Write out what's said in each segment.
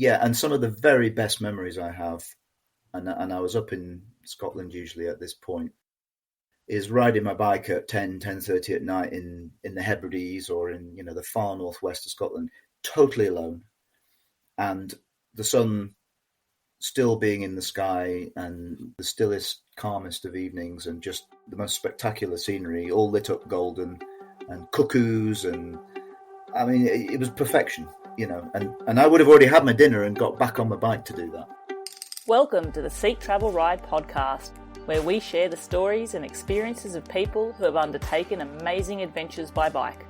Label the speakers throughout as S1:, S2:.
S1: Yeah, and some of the very best memories I have, and I was up in Scotland usually at this point, is riding my bike at 10:30 at night in the Hebrides or in, the far northwest of Scotland, totally alone, and the sun still being in the sky and the stillest, calmest of evenings, and just the most spectacular scenery, all lit up golden, and cuckoos, and I mean, it was perfection, and I would have already had my dinner and got back on my bike to do that.
S2: Welcome to the Seek Travel Ride podcast, where we share the stories and experiences of people who have undertaken amazing adventures by bike.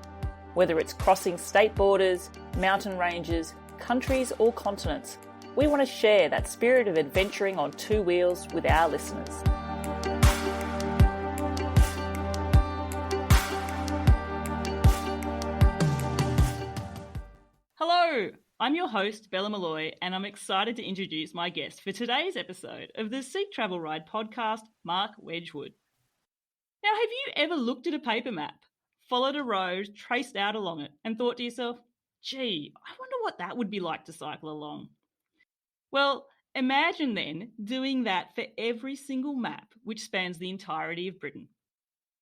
S2: Whether it's crossing state borders, mountain ranges, countries or continents, we want to share that spirit of adventuring on two wheels with our listeners. Hello, I'm your host, Bella Malloy, and I'm excited to introduce my guest for today's episode of the Seek Travel Ride podcast, Mark Wedgwood. Now, have you ever looked at a paper map, followed a road, traced out along it, and thought to yourself, gee, I wonder what that would be like to cycle along? Well, imagine then doing that for every single map which spans the entirety of Britain.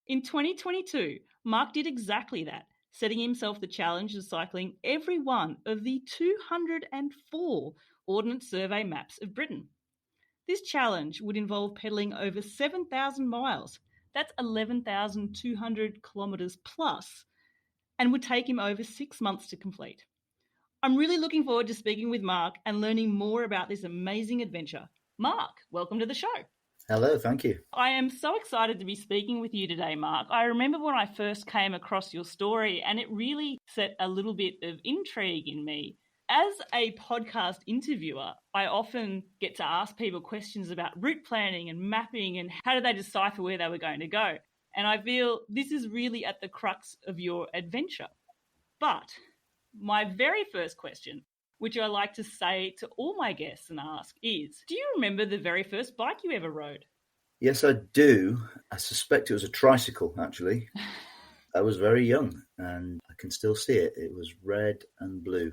S2: In 2022, Mark did exactly that, setting himself the challenge of cycling every one of the 204 Ordnance Survey maps of Britain. This challenge would involve pedalling over 7,000 miles, that's 11,200 kilometres plus, and would take him over 6 months to complete. I'm really looking forward to speaking with Mark and learning more about this amazing adventure. Mark, welcome to the show.
S1: Hello, thank you.
S2: I am so excited to be speaking with you today, Mark. I remember when I first came across your story and it really set a little bit of intrigue in me. As a podcast interviewer, I often get to ask people questions about route planning and mapping and how did they decipher where they were going to go. And I feel this is really at the crux of your adventure. But my very first question, which I like to say to all my guests and ask, is, do you remember the very first bike you ever rode?
S1: Yes, I do. I suspect it was a tricycle, actually. I was very young and I can still see it. It was red and blue.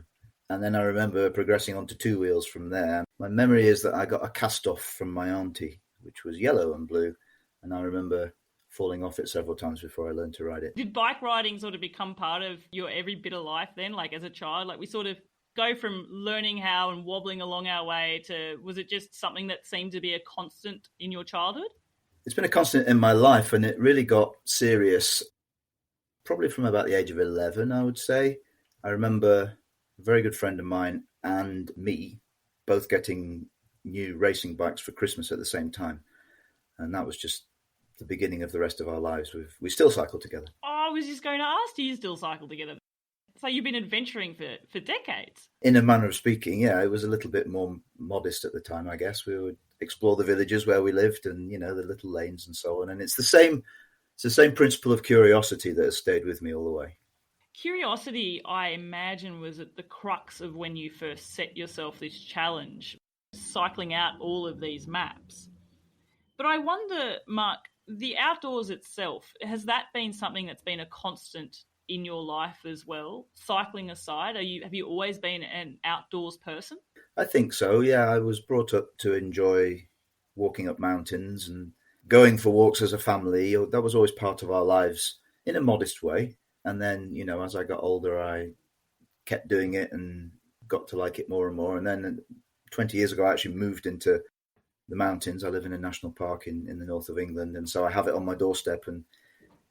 S1: And then I remember progressing onto two wheels from there. My memory is that I got a cast-off from my auntie, which was yellow and blue. And I remember falling off it several times before I learned to ride it.
S2: Did bike riding sort of become part of your every bit of life then, like as a child? Like we sort of go from learning how and wobbling along our way to, was it just something that seemed to be a constant in your childhood?
S1: It's been a constant in my life, and it really got serious probably from about the age of 11, I would say. I remember a very good friend of mine and me both getting new racing bikes for Christmas at the same time. And that was just the beginning of the rest of our lives. We still cycle together.
S2: Oh, I was just going to ask, do you still cycle together? So you've been adventuring for decades.
S1: In a manner of speaking, yeah, it was a little bit more modest at the time, I guess. We would explore the villages where we lived and, the little lanes and so on. And it's the same principle of curiosity that has stayed with me all the way.
S2: Curiosity, I imagine, was at the crux of when you first set yourself this challenge, cycling out all of these maps. But I wonder, Mark, the outdoors itself, has that been something that's been a constant in your life as well? Cycling aside, have you always been an outdoors person?
S1: I think so, yeah. I was brought up to enjoy walking up mountains and going for walks as a family. That was always part of our lives in a modest way. And then, as I got older, I kept doing it and got to like it more and more. And then 20 years ago, I actually moved into the mountains. I live in a national park in the north of England. And so I have it on my doorstep, and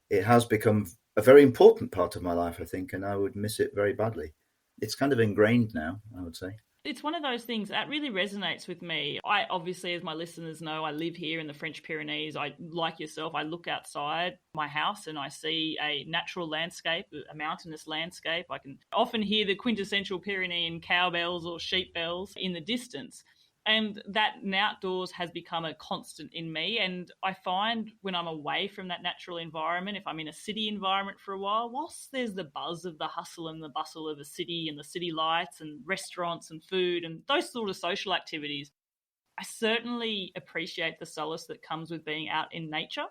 S1: it has become a very important part of my life, I think, and I would miss it very badly. It's kind of ingrained now, I would say.
S2: It's one of those things that really resonates with me. I obviously, as my listeners know, I live here in the French Pyrenees. Like yourself, I look outside my house and I see a natural landscape, a mountainous landscape. I can often hear the quintessential Pyrenean cowbells or sheep bells in the distance. And that outdoors has become a constant in me. And I find when I'm away from that natural environment, if I'm in a city environment for a while, whilst there's the buzz of the hustle and the bustle of a city and the city lights and restaurants and food and those sort of social activities, I certainly appreciate the solace that comes with being out in nature.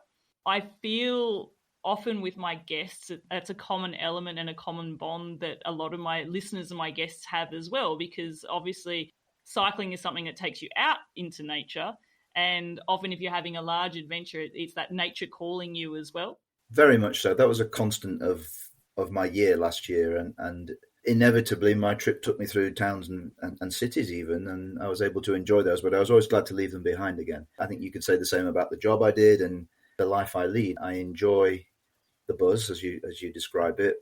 S2: I feel often with my guests, it's a common element and a common bond that a lot of my listeners and my guests have as well, because obviously cycling is something that takes you out into nature. And often if you're having a large adventure, it's that nature calling you as well.
S1: Very much so. That was a constant of my year last year. And inevitably, my trip took me through towns and cities even, and I was able to enjoy those, but I was always glad to leave them behind again. I think you could say the same about the job I did and the life I lead. I enjoy the buzz, as you describe it,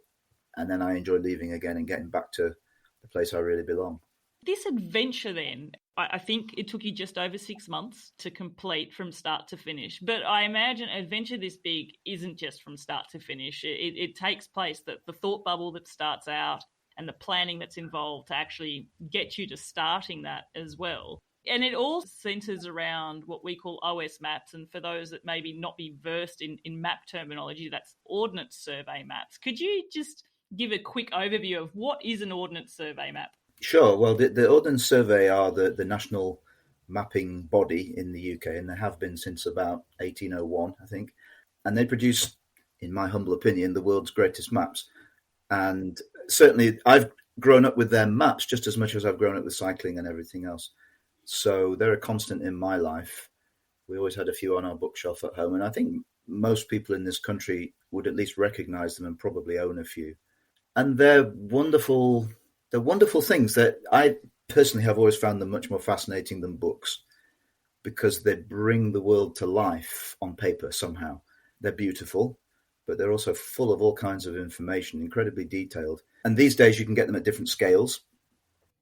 S1: and then I enjoy leaving again and getting back to the place I really belong.
S2: This adventure then, I think it took you just over 6 months to complete from start to finish. But I imagine an adventure this big isn't just from start to finish. It takes place, the thought bubble that starts out and the planning that's involved to actually get you to starting that as well. And it all centres around what we call OS maps. And for those that maybe not be versed in map terminology, that's Ordnance Survey maps. Could you just give a quick overview of what is an Ordnance Survey map?
S1: Sure. Well, the Ordnance Survey are the national mapping body in the UK, and they have been since about 1801, I think. And they produce, in my humble opinion, the world's greatest maps. And certainly I've grown up with their maps just as much as I've grown up with cycling and everything else. So they're a constant in my life. We always had a few on our bookshelf at home, and I think most people in this country would at least recognise them and probably own a few. And they're wonderful things that I personally have always found them much more fascinating than books, because they bring the world to life on paper somehow. They're beautiful, but they're also full of all kinds of information, incredibly detailed. And these days you can get them at different scales,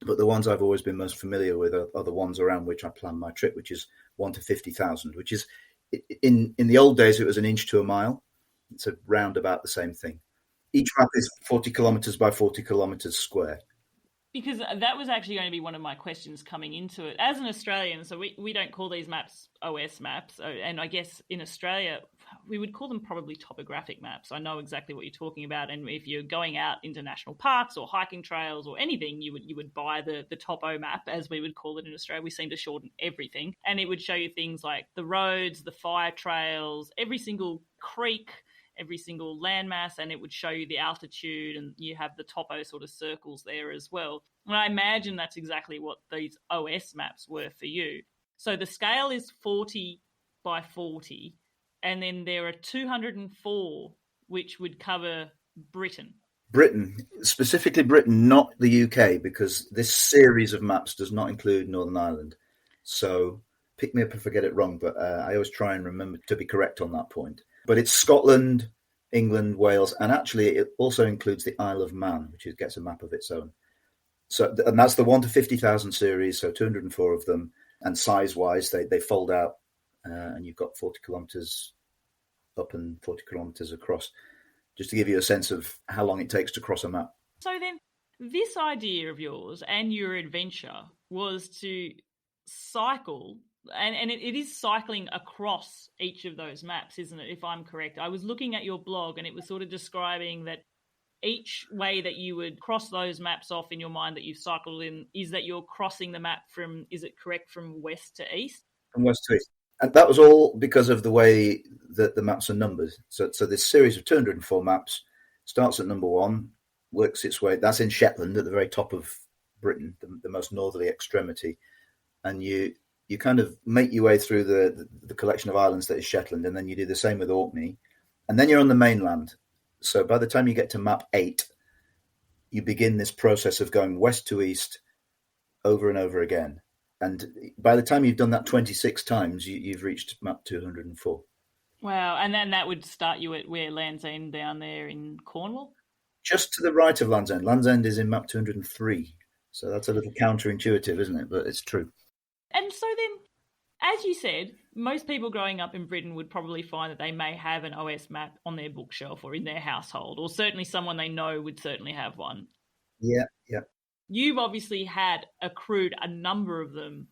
S1: but the ones I've always been most familiar with are the ones around which I plan my trip, which is 1 to 50,000, which is, in the old days, it was an inch to a mile. It's around about the same thing. Each map is 40 kilometres by 40 kilometres square.
S2: Because that was actually going to be one of my questions coming into it. As an Australian, so we don't call these maps OS maps, and I guess in Australia, we would call them probably topographic maps. I know exactly what you're talking about, and if you're going out into national parks or hiking trails or anything, you would buy the topo map, as we would call it in Australia. We seem to shorten everything, and it would show you things like the roads, the fire trails, every single creek, every single landmass, and it would show you the altitude, and you have the topo sort of circles there as well. And I imagine that's exactly what these OS maps were for you. So the scale is 40 by 40, and then there are 204 which would cover Britain.
S1: Britain, specifically Britain, not the UK, because this series of maps does not include Northern Ireland. So pick me up if I get it wrong, but I always try and remember to be correct on that point. But it's Scotland, England, Wales, and actually it also includes the Isle of Man, which gets a map of its own. So, and that's the 1 to 50,000 series, so 204 of them. And size-wise, they fold out, and you've got 40 kilometres up and 40 kilometres across, just to give you a sense of how long it takes to cross a map.
S2: So then, this idea of yours and your adventure was to cycle, and it is cycling across each of those maps, isn't it, if I'm correct? I was looking at your blog, and it was sort of describing that each way that you would cross those maps off in your mind that you've cycled in is that you're crossing the map from, is it correct, from west to east?
S1: From west to east. And that was all because of the way that the maps are numbered. So this series of 204 maps starts at number 1, works its way. That's in Shetland, at the very top of Britain, the most northerly extremity. And you kind of make your way through the collection of islands that is Shetland, and then you do the same with Orkney. And then you're on the mainland. So by the time you get to map 8, you begin this process of going west to east over and over again. And by the time you've done that 26 times, you've reached map 204.
S2: Wow. And then that would start you at where Land's End down there in Cornwall?
S1: Just to the right of Land's End. Land's End is in map 203. So that's a little counterintuitive, isn't it? But it's true.
S2: And so then, as you said, most people growing up in Britain would probably find that they may have an OS map on their bookshelf or in their household, or certainly someone they know would certainly have one.
S1: Yeah.
S2: You've obviously had accrued a number of them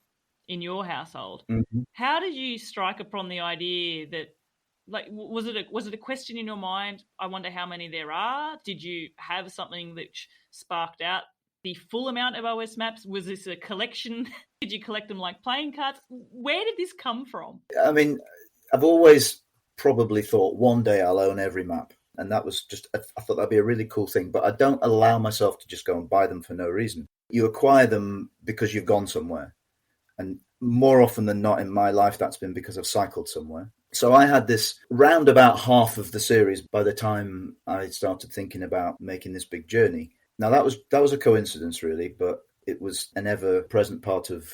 S2: in your household.
S1: Mm-hmm.
S2: How did you strike upon the idea that, like, was it a question in your mind? I wonder how many there are. Did you have something that sparked out the full amount of OS maps? Was this a collection? Did you collect them like playing cards? Where did this come from?
S1: I mean, I've always probably thought one day I'll own every map. And that was just, I thought that'd be a really cool thing. But I don't allow myself to just go and buy them for no reason. You acquire them because you've gone somewhere. And more often than not in my life, that's been because I've cycled somewhere. So I had this round about half of the series by the time I started thinking about making this big journey. Now that was a coincidence really, but it was an ever-present part of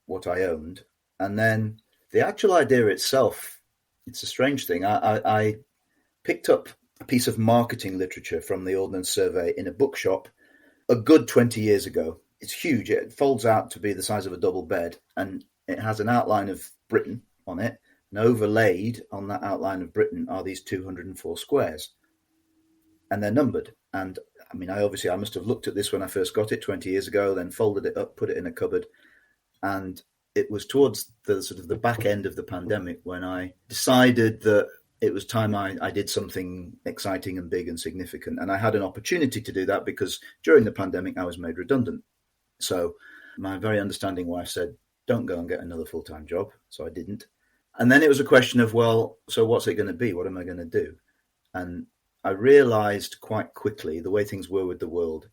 S1: what I owned. And then the actual idea itself, it's a strange thing. I picked up a piece of marketing literature from the Ordinance survey in a bookshop a good 20 years ago. It's huge. It folds out to be the size of a double bed, and it has an outline of Britain on it. And overlaid on that outline of Britain are these 204 squares. And they're numbered. And I mean, I must have looked at this when I first got it 20 years ago, then folded it up, put it in a cupboard. And it was towards the sort of the back end of the pandemic when I decided that it was time I did something exciting and big and significant. And I had an opportunity to do that because during the pandemic, I was made redundant. So my very understanding wife said, don't go and get another full-time job. So I didn't. And then it was a question of, well, so what's it going to be? What am I going to do? And I realized quite quickly the way things were with the world.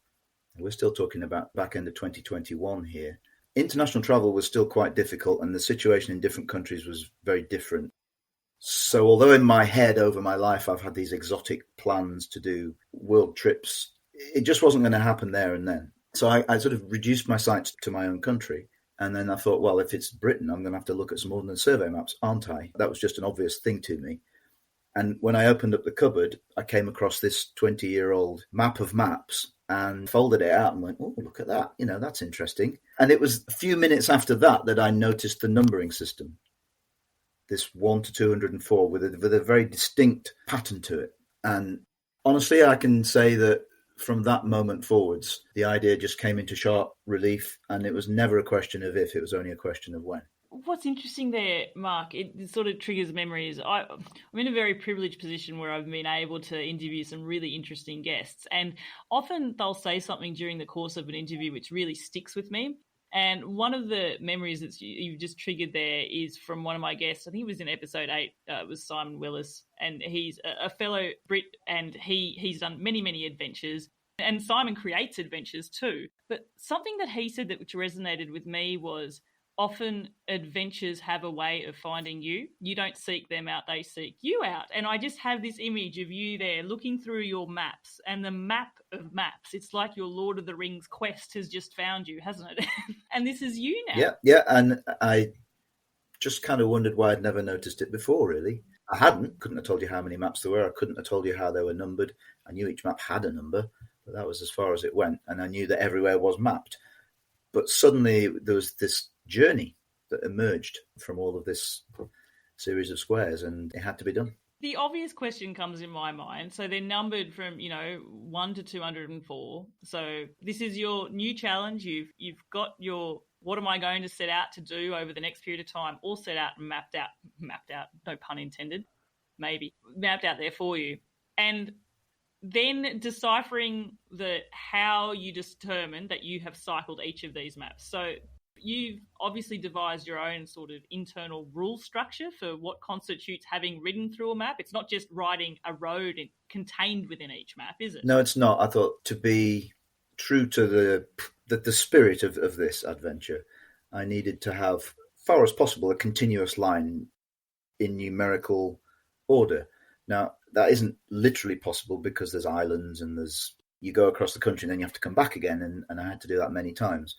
S1: We're still talking about back end of 2021 here. International travel was still quite difficult, and the situation in different countries was very different. So although in my head over my life I've had these exotic plans to do world trips, it just wasn't going to happen there and then. So I sort of reduced my sights to my own country. And then I thought, well, if it's Britain, I'm going to have to look at some Ordnance Survey maps, aren't I? That was just an obvious thing to me. And when I opened up the cupboard, I came across this 20-year-old map of maps and folded it out and went, oh, look at that. You know, that's interesting. And it was a few minutes after that I noticed the numbering system. This 1 to 204 with a very distinct pattern to it. And honestly, I can say that from that moment forwards, the idea just came into sharp relief, and it was never a question of if, it was only a question of when.
S2: What's interesting there, Mark, it sort of triggers memories. I'm in a very privileged position where I've been able to interview some really interesting guests, and often they'll say something during the course of an interview which really sticks with me. And one of the memories that you've just triggered there is from one of my guests. I think it was in episode 8. It was Simon Willis, and he's a fellow Brit, and he's done many, many adventures. And Simon creates adventures too. But something that he said that which resonated with me was often adventures have a way of finding you. You don't seek them out, they seek you out. And I just have this image of you there looking through your maps, and the map of maps. It's like your Lord of the Rings quest has just found you, hasn't it? And this is you now.
S1: Yeah. And I just kind of wondered why I'd never noticed it before, really. I couldn't have told you how many maps there were. I couldn't have told you how they were numbered. I knew each map had a number, but that was as far as it went. And I knew that everywhere was mapped. But suddenly there was this journey that emerged from all of this series of squares, and it had to be done.
S2: The obvious question comes in my mind. So they're numbered from, 1 to 204. So this is your new challenge. You've got your, what am I going to set out to do over the next period of time, all set out and mapped out, no pun intended, maybe, mapped out there for you. And then deciphering how you determine that you have cycled each of these maps. So you've obviously devised your own sort of internal rule structure for what constitutes having ridden through a map. It's not just riding a road contained within each map, is it?
S1: No, it's not. I thought to be true to the spirit of this adventure, I needed to have, far as possible, a continuous line in numerical order. Now, that isn't literally possible because there's islands and you go across the country and then you have to come back again, and I had to do that many times.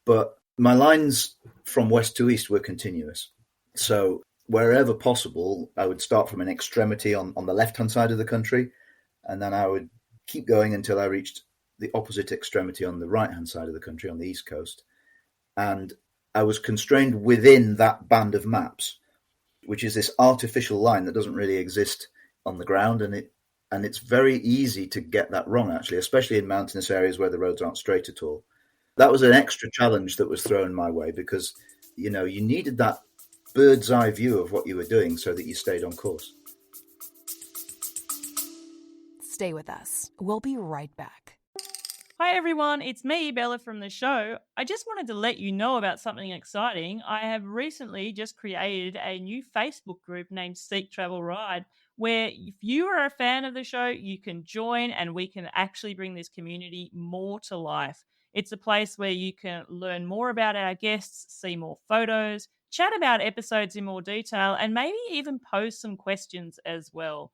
S1: But my lines from west to east were continuous. So wherever possible, I would start from an extremity on the left-hand side of the country, and then I would keep going until I reached the opposite extremity on the right-hand side of the country, on the east coast. And I was constrained within that band of maps, which is this artificial line that doesn't really exist on the ground, and it's very easy to get that wrong, actually, especially in mountainous areas where the roads aren't straight at all. That was an extra challenge that was thrown my way because, you needed that bird's eye view of what you were doing so that you stayed on course.
S3: Stay with us. We'll be right back.
S2: Hi everyone, it's me, Bella from the show. I just wanted to let you know about something exciting. I have recently just created a new Facebook group named Seek Travel Ride, where if you are a fan of the show, you can join and we can actually bring this community more to life. It's a place where you can learn more about our guests, see more photos, chat about episodes in more detail, and maybe even pose some questions as well.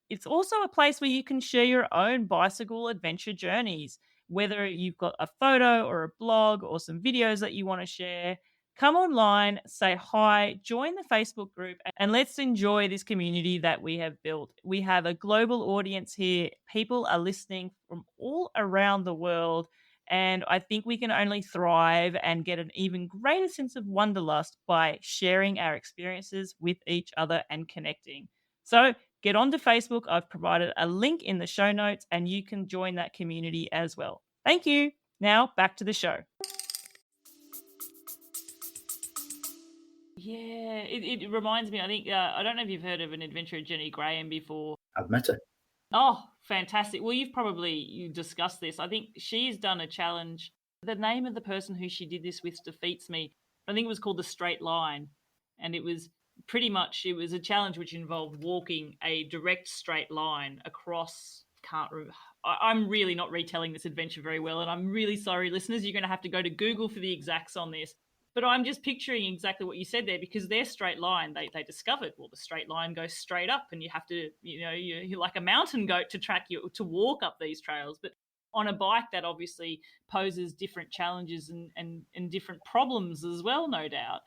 S2: It's also a place where you can share your own bicycle adventure journeys, whether you've got a photo or a blog or some videos that you want to share. Come online, say hi, join the Facebook group, and let's enjoy this community that we have built. We have a global audience here. People are listening from all around the world, and I think we can only thrive and get an even greater sense of wanderlust by sharing our experiences with each other and connecting. So get onto Facebook. I've provided a link in the show notes and you can join that community as well. Thank you. Now back to the show. Yeah, it reminds me, I think, I don't know if you've heard of an adventurer, Jenny Graham, before.
S1: I've met her.
S2: Oh, fantastic. Well, you discussed this. I think she's done a challenge. The name of the person who she did this with defeats me. I think it was called the Straight Line. And it was a challenge which involved walking a direct straight line across, I'm really not retelling this adventure very well. And I'm really sorry, listeners, you're going to have to go to Google for the exacts on this. But I'm just picturing exactly what you said there, because their straight line, they discovered, well, the straight line goes straight up and you have to, you're like a mountain goat to walk up these trails. But on a bike, that obviously poses different challenges and different problems as well, no doubt.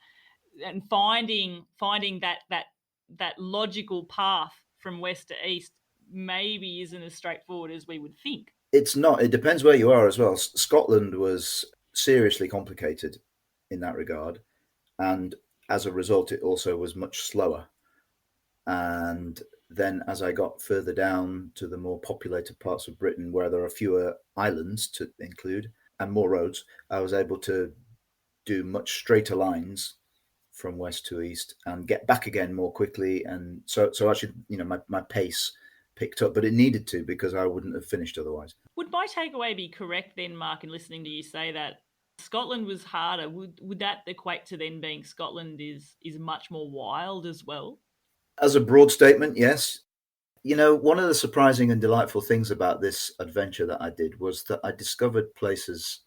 S2: And finding that logical path from west to east maybe isn't as straightforward as we would think.
S1: It's not. It depends where you are as well. Scotland was seriously complicated in that regard, and as a result it also was much slower. And then as I got further down to the more populated parts of Britain, where there are fewer islands to include and more roads, I was able to do much straighter lines from west to east and get back again more quickly. And so actually, my pace picked up, but it needed to, because I wouldn't have finished otherwise.
S2: Would my takeaway be correct then, Mark, in listening to you say that Scotland was harder? Would that equate to then being Scotland is much more wild as well?
S1: As a broad statement, yes. One of the surprising and delightful things about this adventure that I did was that I discovered places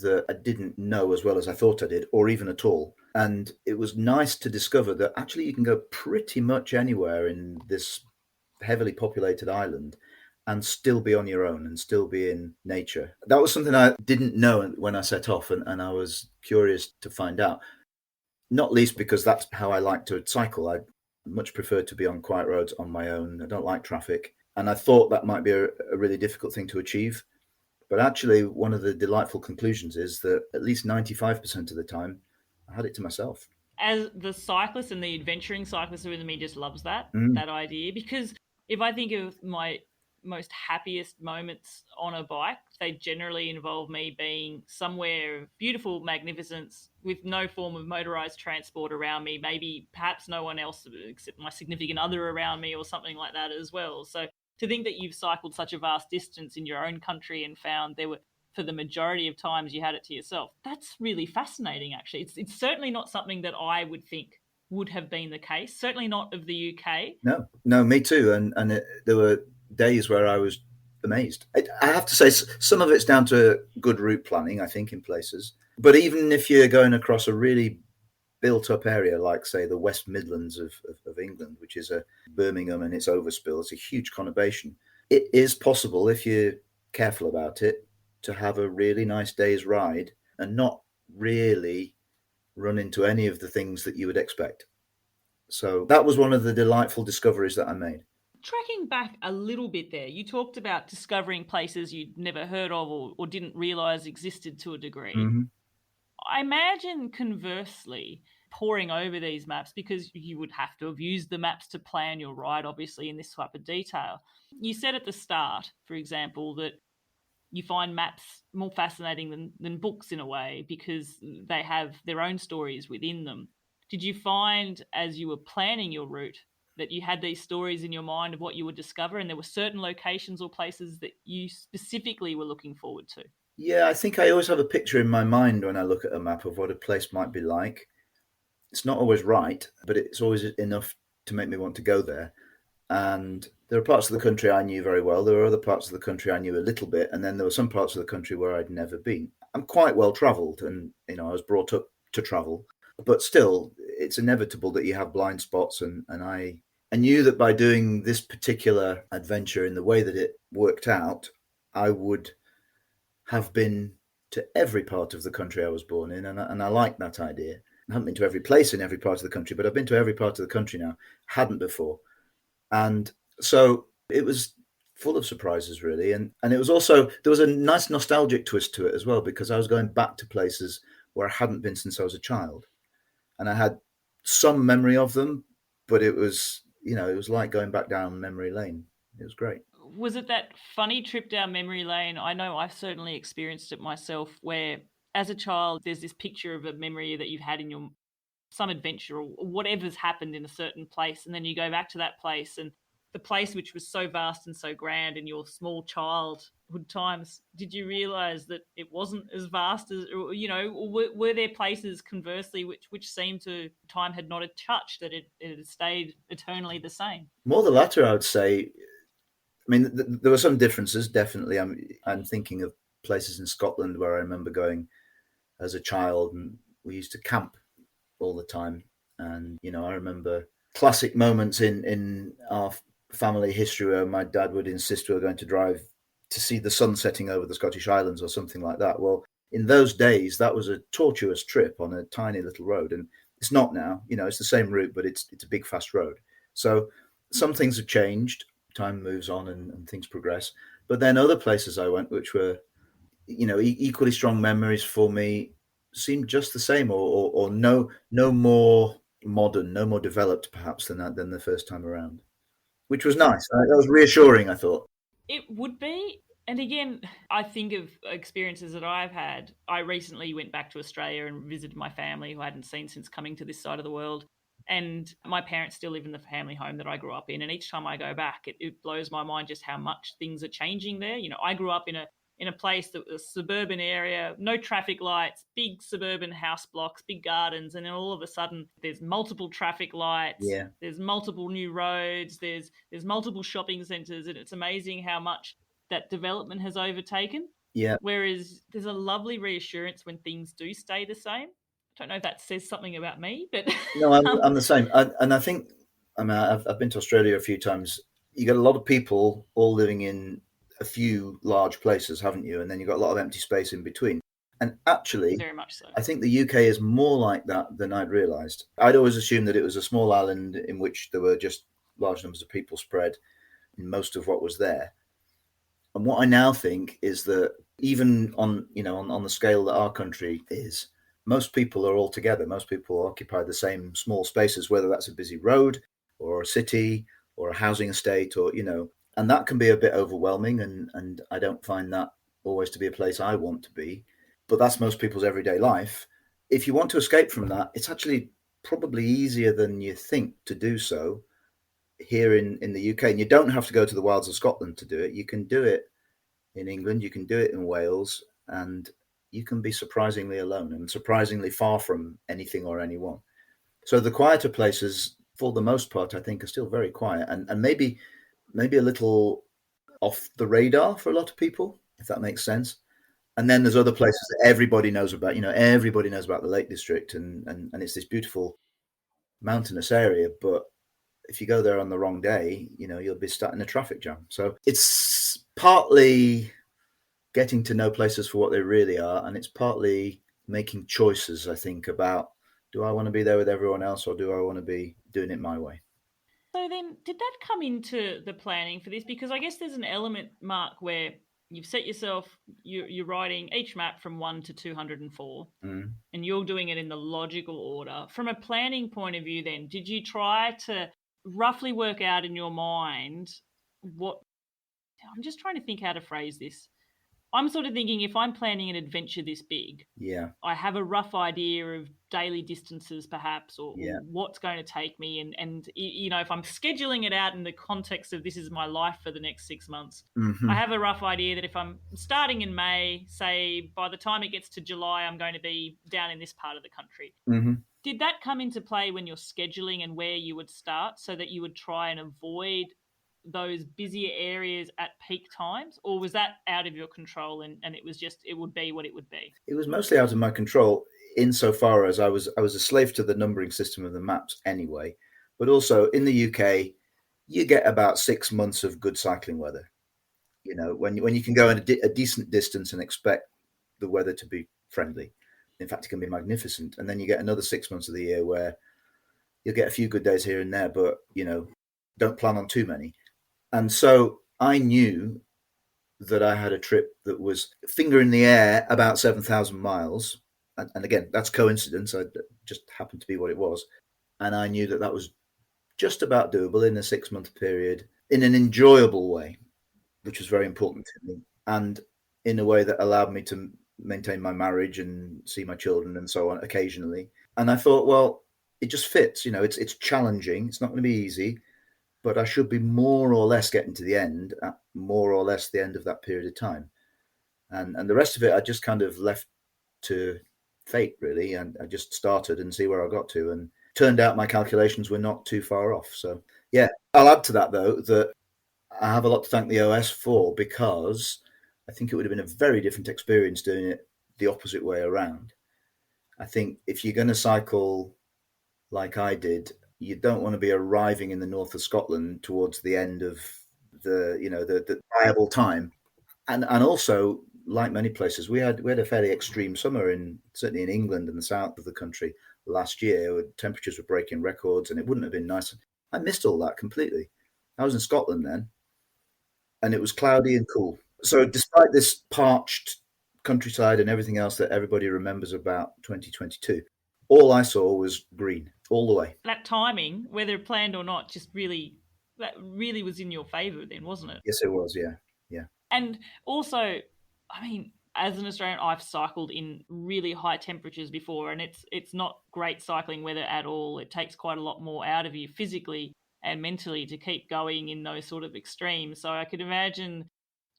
S1: that I didn't know as well as I thought I did, or even at all. And it was nice to discover that actually you can go pretty much anywhere in this heavily populated island and still be on your own and still be in nature. That was something I didn't know when I set off, and I was curious to find out. Not least because that's how I like to cycle. I much prefer to be on quiet roads on my own. I don't like traffic. And I thought that might be a really difficult thing to achieve. But actually, one of the delightful conclusions is that at least 95% of the time, I had it to myself.
S2: As the cyclist and the adventuring cyclist within me just loves that idea, because if I think of my most happiest moments on a bike, they generally involve me being somewhere of beautiful magnificence with no form of motorized transport around me, maybe perhaps no one else except my significant other around me or something like that as well. So to think that you've cycled such a vast distance in your own country and found there were, for the majority of times you had it to yourself, that's really fascinating, actually. It's certainly not something that I would think would have been the case, certainly not of the UK.
S1: No, me too. And there were days where I was amazed. I have to say, some of it's down to good route planning, I think, in places. But even if you're going across a really built-up area, like, say, the West Midlands of England, which is a Birmingham and its overspill, it's a huge conurbation. It is possible, if you're careful about it, to have a really nice day's ride and not really run into any of the things that you would expect. So that was one of the delightful discoveries that I made.
S2: Tracking back a little bit there, you talked about discovering places you'd never heard of or didn't realise existed to a degree.
S1: Mm-hmm.
S2: I imagine, conversely, poring over these maps, because you would have to have used the maps to plan your ride, obviously, in this type of detail. You said at the start, for example, that you find maps more fascinating than books in a way, because they have their own stories within them. Did you find, as you were planning your route, that you had these stories in your mind of what you would discover, and there were certain locations or places that you specifically were looking forward to?
S1: Yeah, I think I always have a picture in my mind when I look at a map of what a place might be like. It's not always right, but it's always enough to make me want to go there. And there are parts of the country I knew very well. There were other parts of the country I knew a little bit. And then there were some parts of the country where I'd never been. I'm quite well travelled, and I was brought up to travel, but still, it's inevitable that you have blind spots, and I knew that by doing this particular adventure in the way that it worked out, I would have been to every part of the country I was born in, and I like that idea. I haven't been to every place in every part of the country, but I've been to every part of the country now. Hadn't before. And so it was full of surprises, really. And it was also, there was a nice nostalgic twist to it as well, because I was going back to places where I hadn't been since I was a child. And I had some memory of them, but it was, it was like going back down memory lane. It was great.
S2: Was it that funny trip down memory lane? I know I've certainly experienced it myself, where as a child, there's this picture of a memory that you've had in some adventure or whatever's happened in a certain place. And then you go back to that place, and the place which was so vast and so grand in your small childhood times, did you realize that it wasn't as vast as, or were there places conversely which seemed to time had not touched, that it had stayed eternally the same?
S1: More the latter, I would say. I mean, there were some differences, definitely. I'm thinking of places in Scotland where I remember going as a child, and we used to camp all the time. And, I remember classic moments in our family history where my dad would insist we were going to drive to see the sun setting over the Scottish Islands or something like that. Well, in those days, that was a tortuous trip on a tiny little road. And it's not now, it's the same route, but it's a big, fast road. So some things have changed. Time moves on and things progress. But then other places I went, which were, equally strong memories for me, seemed just the same, or no more modern, no more developed perhaps than the first time around, which was nice. That was reassuring, I thought.
S2: It would be. And again, I think of experiences that I've had. I recently went back to Australia and visited my family, who I hadn't seen since coming to this side of the world. And my parents still live in the family home that I grew up in. And each time I go back, it blows my mind just how much things are changing there. I grew up in a place that was a suburban area, no traffic lights, big suburban house blocks, big gardens. And then all of a sudden there's multiple traffic lights.
S1: Yeah.
S2: There's multiple new roads. There's multiple shopping centres. And it's amazing how much that development has overtaken.
S1: Yeah.
S2: Whereas there's a lovely reassurance when things do stay the same. I don't know if that says something about me, but
S1: no, I'm the same. I think, I've been to Australia a few times. You get a lot of people all living in a few large places, haven't you? And then you've got a lot of empty space in between. And actually,
S2: very much so.
S1: I think the UK is more like that than I'd realised. I'd always assumed that it was a small island in which there were just large numbers of people spread in most of what was there. And what I now think is that even on the scale that our country is, most people are all together. Most people occupy the same small spaces, whether that's a busy road or a city or a housing estate, or, and that can be a bit overwhelming. And I don't find that always to be a place I want to be. But that's most people's everyday life. If you want to escape from that, it's actually probably easier than you think to do so here in the UK. And you don't have to go to the wilds of Scotland to do it. You can do it in England. You can do it in Wales. And you can be surprisingly alone and surprisingly far from anything or anyone. So the quieter places, for the most part, I think, are still very quiet and maybe a little off the radar for a lot of people, if that makes sense. And then there's other places that everybody knows about. Everybody knows about the Lake District, and it's this beautiful mountainous area. But if you go there on the wrong day, you'll be stuck in a traffic jam. So it's partly getting to know places for what they really are, and it's partly making choices, I think, about, do I want to be there with everyone else, or do I want to be doing it my way?
S2: So then, did that come into the planning for this? Because I guess there's an element, Mark, where you've set yourself, you're writing each map from 1 to 204, and you're doing it in the logical order. From a planning point of view then, did you try to roughly work out in your mind what... I'm just trying to think how to phrase this. I'm sort of thinking, if I'm planning an adventure this big, I have a rough idea of daily distances perhaps, or what's going to take me. And if I'm scheduling it out in the context of this is my life for the next 6 months, I have a rough idea that if I'm starting in May, say by the time it gets to July, I'm going to be down in this part of the country. Did that come into play when you're scheduling and where you would start, so that you would try and avoid those busier areas at peak times, or was that out of your control and it would be what it would be?
S1: It was mostly out of my control insofar as I was a slave to the numbering system of the maps anyway. But also in the UK, you get about 6 months of good cycling weather. When you can go in a decent distance and expect the weather to be friendly. In fact, it can be magnificent. And then you get another 6 months of the year where you'll get a few good days here and there, but, don't plan on too many. And so I knew that I had a trip that was finger in the air about 7,000 miles. And again, that's coincidence. It just happened to be what it was. And I knew that was just about doable in a 6-month period in an enjoyable way, which was very important to me. And in a way that allowed me to maintain my marriage and see my children and so on occasionally. And I thought, well, it just fits. It's challenging. It's not going to be easy. But I should be more or less getting to the end at more or less the end of that period of time. And the rest of it, I just kind of left to fate, really. And I just started and see where I got to. And turned out my calculations were not too far off. So, yeah, I'll add to that, though, that I have a lot to thank the OS for, because I think it would have been a very different experience doing it the opposite way around. I think if you're going to cycle like I did, you don't want to be arriving in the north of Scotland towards the end of the viable time. And also, like many places, we had a fairly extreme summer certainly in England and the south of the country last year, where temperatures were breaking records, and it wouldn't have been nice. I missed all that completely. I was in Scotland then, and it was cloudy and cool. So despite this parched countryside and everything else that everybody remembers about 2022, all I saw was green all the way.
S2: That timing, whether planned or not, that really was in your favour then, wasn't it?
S1: Yes, it was, yeah.
S2: And also, I mean, as an Australian, I've cycled in really high temperatures before, and it's not great cycling weather at all. It takes quite a lot more out of you physically and mentally to keep going in those sort of extremes. So I could imagine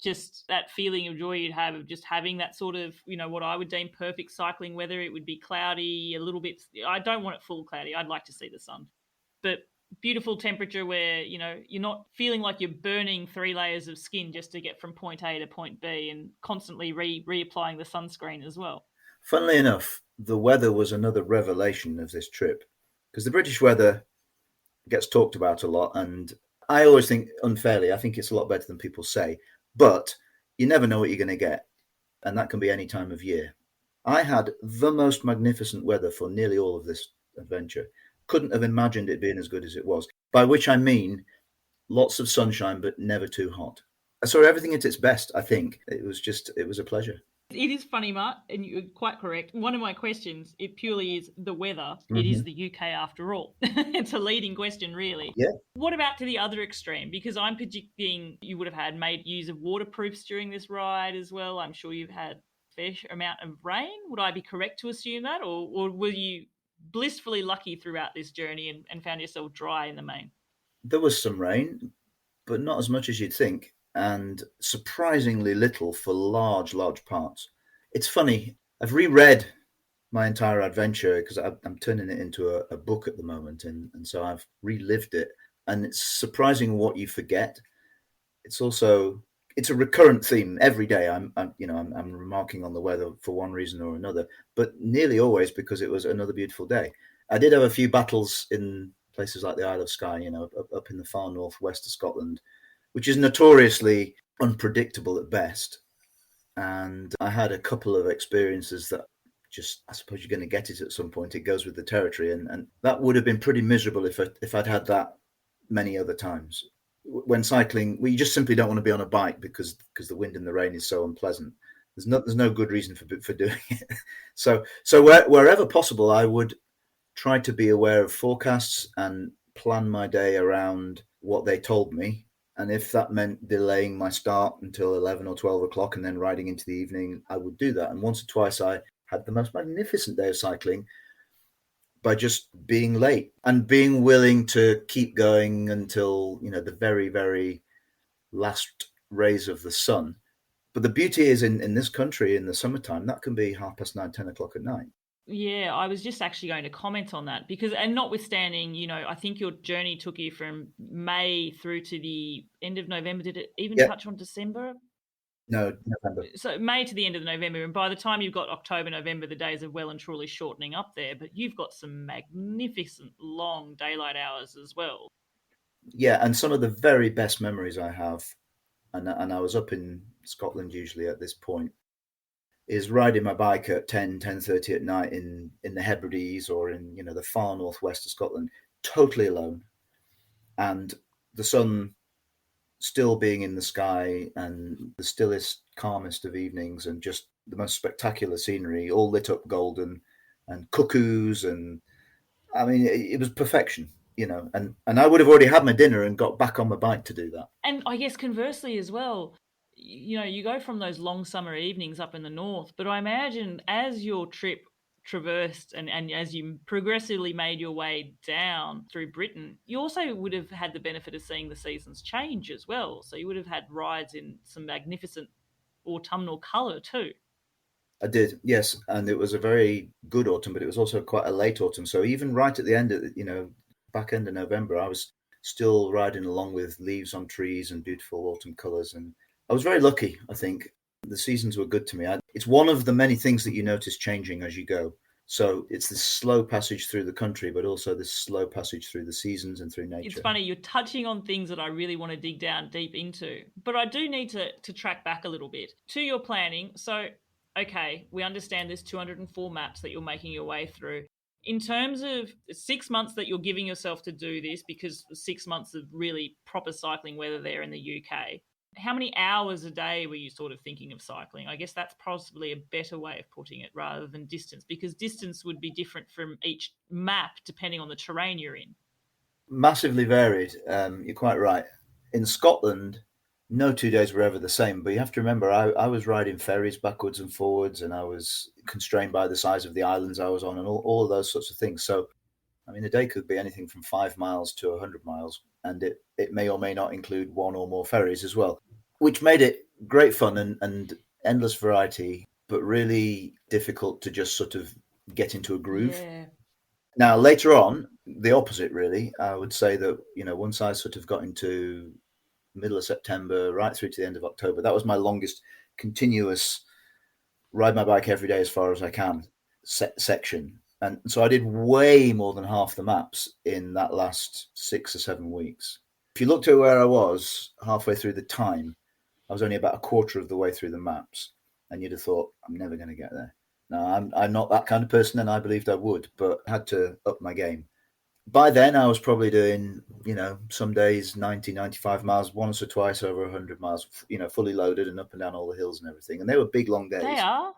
S2: just that feeling of joy you'd have of just having that sort of, what I would deem perfect cycling weather. It would be cloudy, a little bit. I don't want it full cloudy. I'd like to see the sun. But beautiful temperature where, you're not feeling like you're burning 3 layers of skin just to get from point A to point B, and constantly reapplying the sunscreen as well.
S1: Funnily enough, the weather was another revelation of this trip, because the British weather gets talked about a lot, and I always think unfairly, I think it's a lot better than people say, but you never know what you're going to get, and that can be any time of year. I had the most magnificent weather for nearly all of this adventure. Couldn't have imagined it being as good as it was, by which I mean lots of sunshine, but never too hot. I saw everything at its best, I think. It was a pleasure.
S2: It is funny, Mark, and you're quite correct. One of my questions, it purely is the weather. Mm-hmm. It is the UK after all. It's a leading question, really.
S1: Yeah.
S2: What about to the other extreme? Because I'm predicting you would have made use of waterproofs during this ride as well. I'm sure you've had a fair amount of rain. Would I be correct to assume that? Or were you blissfully lucky throughout this journey and found yourself dry in the main?
S1: There was some rain, but not as much as you'd think, and surprisingly little for large parts. It's funny, I've reread my entire adventure because I'm turning it into a book at the moment, and so I've relived it, and it's surprising what you forget. It's a recurrent theme every day. I'm remarking on the weather for one reason or another, but nearly always because it was another beautiful day. I did have a few battles in places like the Isle of Skye, up in the far northwest of Scotland, which is notoriously unpredictable at best. And I had a couple of experiences that I suppose you're going to get it at some point. It goes with the territory, and that would have been pretty miserable if I'd had that many other times. When cycling, you just simply don't want to be on a bike because the wind and the rain is so unpleasant. There's no good reason for doing it. So wherever possible, I would try to be aware of forecasts and plan my day around what they told me. And if that meant delaying my start until 11 or 12 o'clock and then riding into the evening, I would do that. And once or twice I had the most magnificent day of cycling by just being late and being willing to keep going until, the very, very last rays of the sun. But the beauty is in this country in the summertime, that can be 9:30, 10 o'clock at night.
S2: Yeah, I was just actually going to comment on that because, and notwithstanding, I think your journey took you from May through to the end of November. Did it even
S1: Yeah,
S2: touch on December?
S1: no, November.
S2: So May to the end of November, and by the time you've got October, November, the days are well and truly shortening up there. But you've got some magnificent long daylight hours as well.
S1: Yeah, and some of the very best memories I have, and I was up in Scotland usually at this point, is riding my bike at 10:30 at night in the Hebrides or in the far northwest of Scotland, totally alone, and the sun still being in the sky and the stillest, calmest of evenings, and just the most spectacular scenery, all lit up golden, and cuckoos, and I mean, it was perfection, and I would have already had my dinner and got back on my bike to do that.
S2: And I guess conversely as well, you go from those long summer evenings up in the north, but I imagine as your trip traversed and as you progressively made your way down through Britain, you also would have had the benefit of seeing the seasons change as well. So you would have had rides in some magnificent autumnal colour too.
S1: I did, yes, and it was a very good autumn, but it was also quite a late autumn. So even right at the end of back end of November, I was still riding along with leaves on trees and beautiful autumn colours, and I was very lucky. I think the seasons were good to me. It's one of the many things that you notice changing as you go. So it's this slow passage through the country, but also this slow passage through the seasons and through nature.
S2: It's funny, you're touching on things that I really want to dig down deep into, but I do need to track back a little bit to your planning. So, okay, we understand there's 204 maps that you're making your way through. In terms of 6 months that you're giving yourself to do this, because 6 months of really proper cycling weather there in the UK, how many hours a day were you sort of thinking of cycling? I guess that's possibly a better way of putting it rather than distance, because distance would be different from each map depending on the terrain you're in.
S1: Massively varied. You're quite right. In Scotland, no 2 days were ever the same. But you have to remember, I was riding ferries backwards and forwards, and I was constrained by the size of the islands I was on, and all of those sorts of things. So, I mean, a day could be anything from 5 miles to 100 miles, and it may or may not include one or more ferries as well, which made it great fun and endless variety, but really difficult to just sort of get into a groove.
S2: Yeah.
S1: Now, later on, the opposite, really. I would say that, once I sort of got into middle of September, right through to the end of October, that was my longest continuous ride my bike every day as far as I can section. And so I did way more than half the maps in that last 6 or 7 weeks. If you looked at where I was halfway through the time, I was only about a quarter of the way through the maps. And you'd have thought, I'm never going to get there. No, I'm not that kind of person, and I believed I would, but I had to up my game. By then, I was probably doing, some days 90, 95 miles, once or twice over 100 miles, fully loaded and up and down all the hills and everything. And they were big, long days.
S2: They are.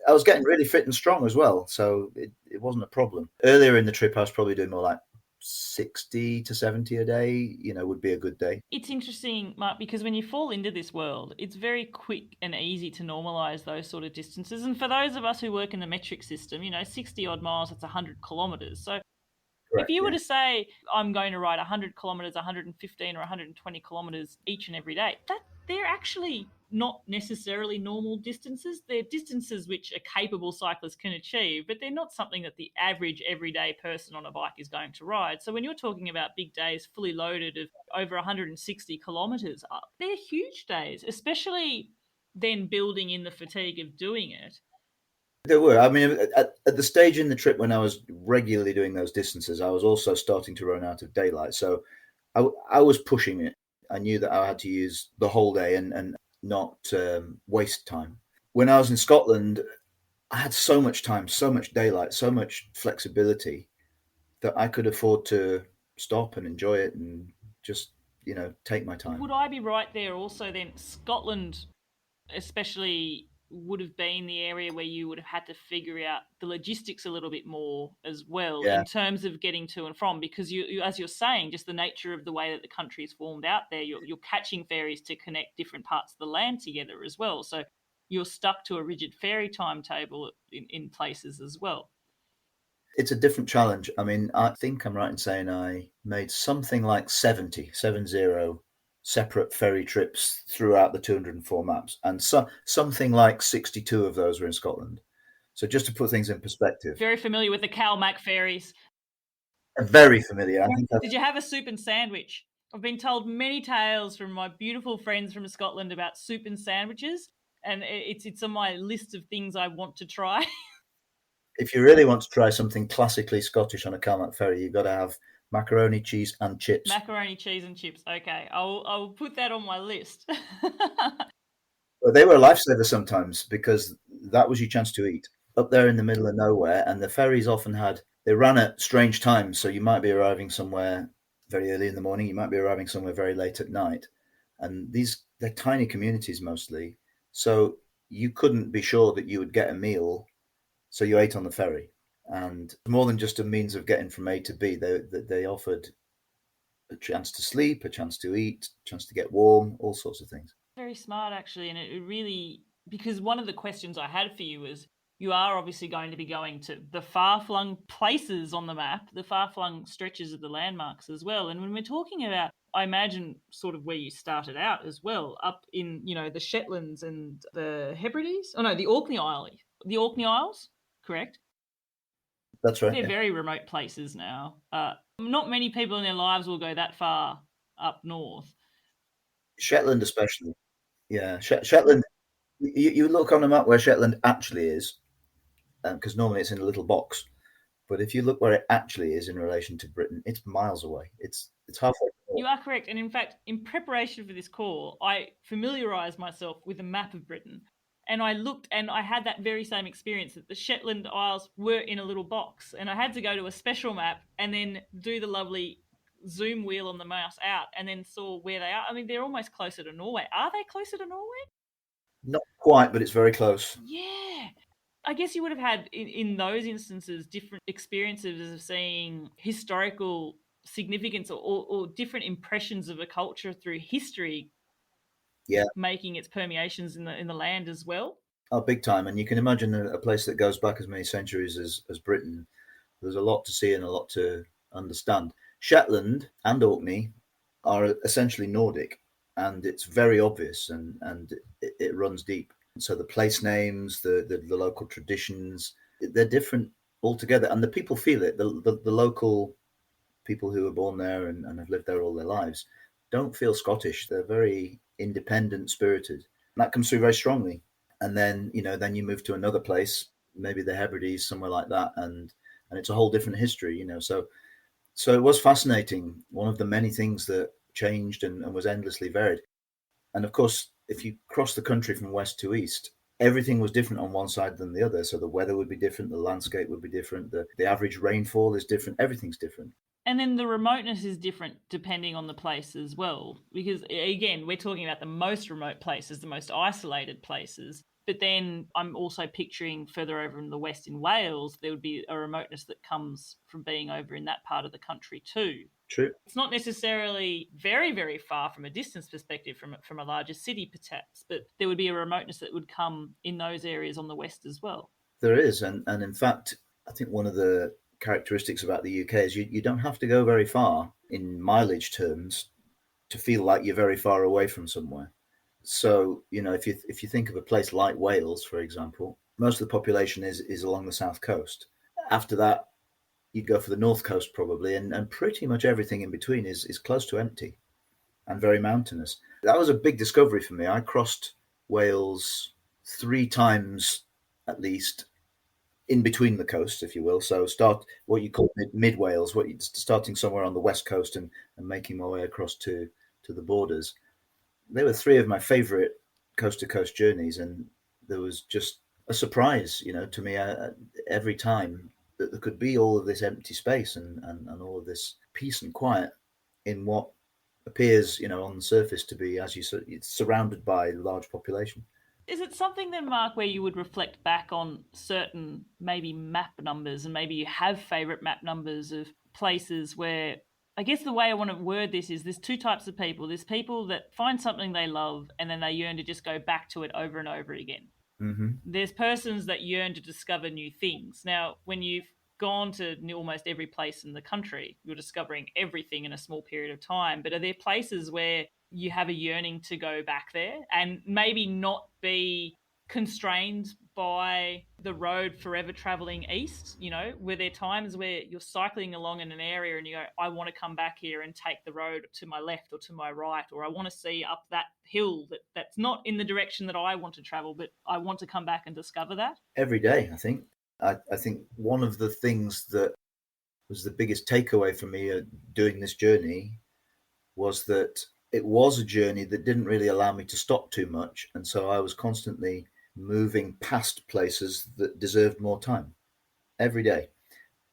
S1: I was getting really fit and strong as well, so it wasn't a problem. Earlier in the trip, I was probably doing more like 60 to 70 a day, would be a good day.
S2: It's interesting, Mark, because when you fall into this world, it's very quick and easy to normalise those sort of distances. And for those of us who work in the metric system, 60 odd miles, that's 100 kilometres. So
S1: Correct,
S2: if you were
S1: yeah.
S2: to say, I'm going to ride 100 kilometres, 115 or 120 kilometres each and every day, they're actually not necessarily normal distances. They're distances which a capable cyclist can achieve, but they're not something that the average everyday person on a bike is going to ride. So when you're talking about big days fully loaded of over 160 kilometres up, they're huge days, especially then building in the fatigue of doing it.
S1: There were. I mean, at the stage in the trip when I was regularly doing those distances, I was also starting to run out of daylight. So I was pushing it. I knew that I had to use the whole day and not waste time. When I was in Scotland, I had so much time, so much daylight, so much flexibility that I could afford to stop and enjoy it and just, take my time.
S2: Would I be right there also then? Scotland, especially, would have been the area where you would have had to figure out the logistics a little bit more as well,
S1: Yeah.
S2: in terms of getting to and from, because you as you're saying, just the nature of the way that the country is formed out there, you're catching ferries to connect different parts of the land together as well. So you're stuck to a rigid ferry timetable in places as well.
S1: It's a different challenge. I mean, I think I'm right in saying I made something like 70 separate ferry trips throughout the 204 maps. And something like 62 of those were in Scotland. So just to put things in perspective,
S2: Very familiar with the Cal Mac ferries.
S1: very familiar. I think
S2: Did you have a soup and sandwich? I've been told many tales from my beautiful friends from Scotland about soup and sandwiches, and it's on my list of things I want to try.
S1: if you really want to try something classically Scottish on a Calmac ferry, you've got to have macaroni, cheese, and chips.
S2: Macaroni, cheese, and chips. Okay, I'll put that on my list.
S1: But they were a lifesaver sometimes because that was your chance to eat up there in the middle of nowhere. And the ferries often they ran at strange times. So you might be arriving somewhere very early in the morning, you might be arriving somewhere very late at night. And they're tiny communities mostly. So you couldn't be sure that you would get a meal. So you ate on the ferry. And more than just a means of getting from A to B, they offered a chance to sleep, a chance to eat, a chance to get warm, all sorts of things.
S2: Very smart, actually. And it really, because one of the questions I had for you was, you are obviously going to be going to the far-flung places on the map, the far-flung stretches of the landmarks as well. And when we're talking about, I imagine, sort of where you started out as well, up in, the Shetlands and the Hebrides. Oh, no, the Orkney Isles, correct?
S1: That's right.
S2: They're
S1: Yeah.
S2: very remote places now. Not many people in their lives will go that far up north.
S1: Shetland especially. Yeah, Shetland, you look on a map where Shetland actually is, because normally it's in a little box. But if you look where it actually is in relation to Britain, it's miles away. It's halfway.
S2: You are correct. And in fact, in preparation for this call, I familiarised myself with a map of Britain. And I looked and I had that very same experience that the Shetland Isles were in a little box. And I had to go to a special map and then do the lovely zoom wheel on the mouse out and then saw where they are. I mean, they're almost closer to Norway. Are they closer to Norway?
S1: Not quite, but it's very close.
S2: Yeah. I guess you would have had, in those instances, different experiences of seeing historical significance or different impressions of a culture through history,
S1: Yeah,
S2: making its permeations in the land as well.
S1: oh, big time. And you can imagine a place that goes back as many centuries as Britain. There's a lot to see and a lot to understand. Shetland and Orkney are essentially Nordic, and it's very obvious, and it runs deep. So the place names, the local traditions, they're different altogether, and the people feel it. The local people who are born there and have lived there all their lives don't feel Scottish. They're very independent spirited. And that comes through very strongly. And then then you move to another place, maybe the Hebrides, somewhere like that, and it's a whole different history. So it was fascinating. One of the many things that changed and was endlessly varied. And of course, if you cross the country from west to east, everything was different on one side than the other. So the weather would be different, the landscape would be different, the average rainfall is different, everything's different.
S2: And then the remoteness is different depending on the place as well. Because again, we're talking about the most remote places, the most isolated places. But then I'm also picturing further over in the west in Wales, there would be a remoteness that comes from being over in that part of the country too.
S1: True.
S2: It's not necessarily very, very far from a distance perspective from a larger city, perhaps, but there would be a remoteness that would come in those areas on the west as well.
S1: There is. And in fact, I think one of the characteristics about the UK is you don't have to go very far in mileage terms to feel like you're very far away from somewhere. So, if you think of a place like Wales, for example, most of the population is along the south coast. After that, you'd go for the north coast probably, and pretty much everything in between is close to empty and very mountainous. That was a big discovery for me. I crossed Wales 3 times at least in between the coasts, if you will. So start what you call mid Wales, starting somewhere on the west coast and making my way across to the borders. They were 3 of my favorite coast to coast journeys, and there was just a surprise, to me every time that there could be all of this empty space and all of this peace and quiet in what appears, on the surface to be, as you said, it's surrounded by a large population.
S2: Is it something then, Mark, where you would reflect back on certain maybe map numbers, and maybe you have favourite map numbers of places where, I guess the way I want to word this is there's 2 types of people. There's people that find something they love and then they yearn to just go back to it over and over again.
S1: Mm-hmm.
S2: There's persons that yearn to discover new things. Now, when you've gone to almost every place in the country, you're discovering everything in a small period of time. But are there places where you have a yearning to go back there and maybe not be constrained by the road forever traveling east? You know, were there times where you're cycling along in an area and you go, I want to come back here and take the road to my left or to my right, or I want to see up that hill that's not in the direction that I want to travel, but I want to come back and discover that?
S1: Every day, I think. I think one of the things that was the biggest takeaway for me doing this journey was that it was a journey that didn't really allow me to stop too much. And so I was constantly moving past places that deserved more time every day.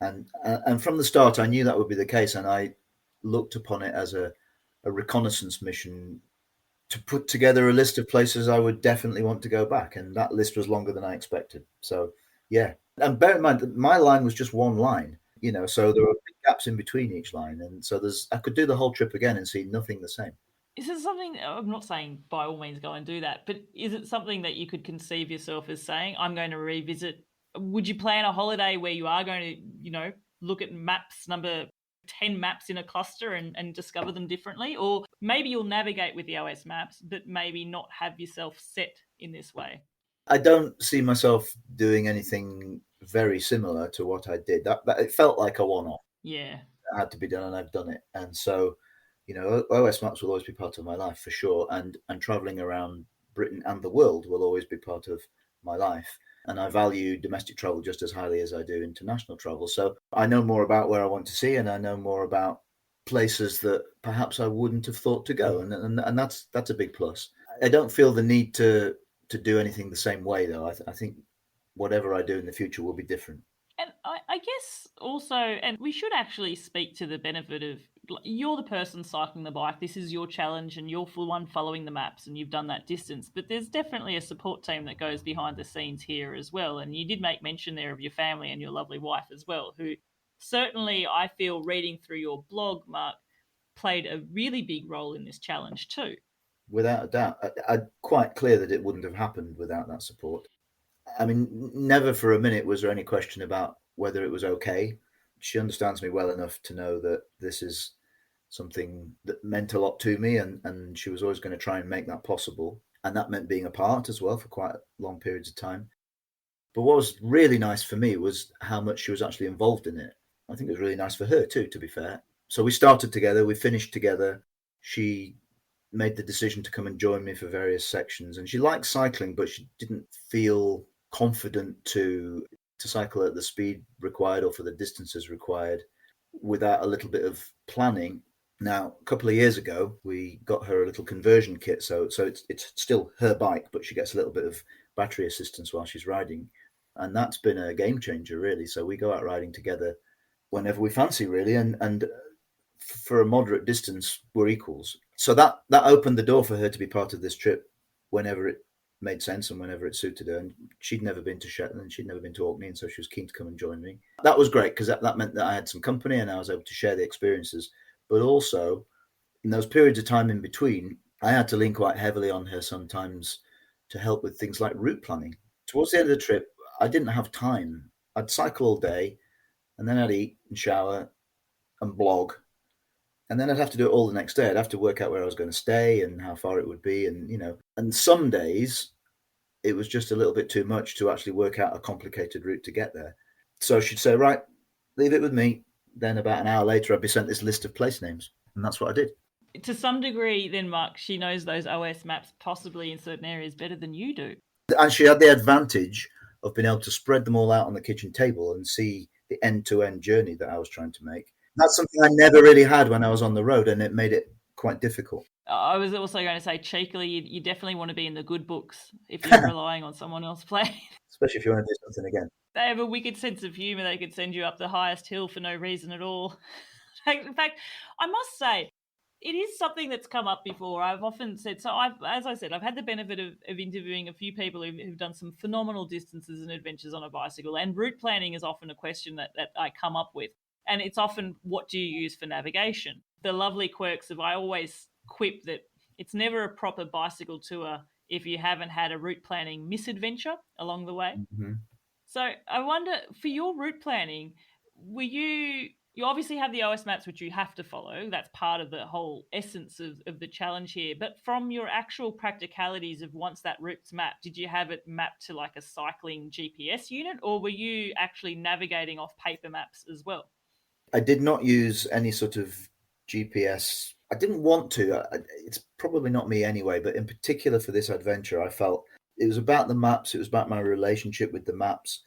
S1: And from the start, I knew that would be the case. And I looked upon it as a reconnaissance mission to put together a list of places I would definitely want to go back. And that list was longer than I expected. So, yeah. And bear in mind that my line was just one line, you know, so there were big gaps in between each line. And so I could do the whole trip again and see nothing the same.
S2: Is it something, I'm not saying by all means go and do that, but is it something that you could conceive yourself as saying, I'm going to revisit? Would you plan a holiday where you are going to, you know, look at maps, number 10 maps in a cluster and discover them differently? Or maybe you'll navigate with the OS maps, but maybe not have yourself set in this way?
S1: I don't see myself doing anything very similar to what I did. That it felt like a one-off.
S2: Yeah.
S1: It had to be done, and I've done it. And so, you know, OS maps will always be part of my life for sure. And traveling around Britain and the world will always be part of my life. And I value domestic travel just as highly as I do international travel. So I know more about where I want to see, and I know more about places that perhaps I wouldn't have thought to go. And that's a big plus. I don't feel the need to do anything the same way, though. I think whatever I do in the future will be different.
S2: And I guess also, and we should actually speak to the benefit of, you're the person cycling the bike, this is your challenge and you're the one following the maps and you've done that distance, but there's definitely a support team that goes behind the scenes here as well. And you did make mention there of your family and your lovely wife as well, who certainly, I feel, reading through your blog, Mark, played a really big role in this challenge too.
S1: Without a doubt. I'm quite clear that it wouldn't have happened without that support. I mean, never for a minute was there any question about whether it was okay. She understands me well enough to know that this is something that meant a lot to me, and she was always going to try and make that possible. And that meant being apart as well for quite long periods of time. But what was really nice for me was how much she was actually involved in it. I think it was really nice for her too, to be fair. So we started together, we finished together. She made the decision to come and join me for various sections. And she liked cycling, but she didn't feel confident to cycle at the speed required or for the distances required without a little bit of planning. Now, a couple of years ago, we got her a little conversion kit. So it's still her bike, but she gets a little bit of battery assistance while she's riding. And that's been a game changer, really. So we go out riding together whenever we fancy, really. And for a moderate distance, we're equals. So that opened the door for her to be part of this trip whenever it made sense and whenever it suited her. And she'd never been to Shetland, she'd never been to Orkney, and so she was keen to come and join me. That was great because that meant that I had some company and I was able to share the experiences. But also, in those periods of time in between, I had to lean quite heavily on her sometimes to help with things like route planning. Towards the end of the trip, I didn't have time. I'd cycle all day, and then I'd eat and shower and blog. And then I'd have to do it all the next day. I'd have to work out where I was going to stay and how far it would be. And, you know, and some days it was just a little bit too much to actually work out a complicated route to get there. So she'd say, right, leave it with me. Then about an hour later, I'd be sent this list of place names. And that's what I did.
S2: To some degree, then, Mark, she knows those OS maps possibly in certain areas better than you do.
S1: And she had the advantage of being able to spread them all out on the kitchen table and see the end-to-end journey that I was trying to make. That's something I never really had when I was on the road, and it made it quite difficult.
S2: I was also going to say, cheekily, you definitely want to be in the good books if you're relying on someone else playing.
S1: Especially if you want to do something again.
S2: They have a wicked sense of humour. They could send you up the highest hill for no reason at all. In fact, I must say, it is something that's come up before. I've often said, so as I said, I've had the benefit of interviewing a few people who've done some phenomenal distances and adventures on a bicycle, and route planning is often a question that I come up with. And it's often, what do you use for navigation? The lovely quirks of, I always quip that it's never a proper bicycle tour if you haven't had a route planning misadventure along the way.
S1: Mm-hmm.
S2: So I wonder, for your route planning, were you You obviously have the OS maps, which you have to follow. That's part of the whole essence of the challenge here. But from your actual practicalities of once that route's mapped, did you have it mapped to like a cycling GPS unit, or were you actually navigating off paper maps as well?
S1: I did not use any sort of GPS. I didn't want to. It's probably not me anyway, but in particular for this adventure, I felt it was about the maps. It was about my relationship with the maps.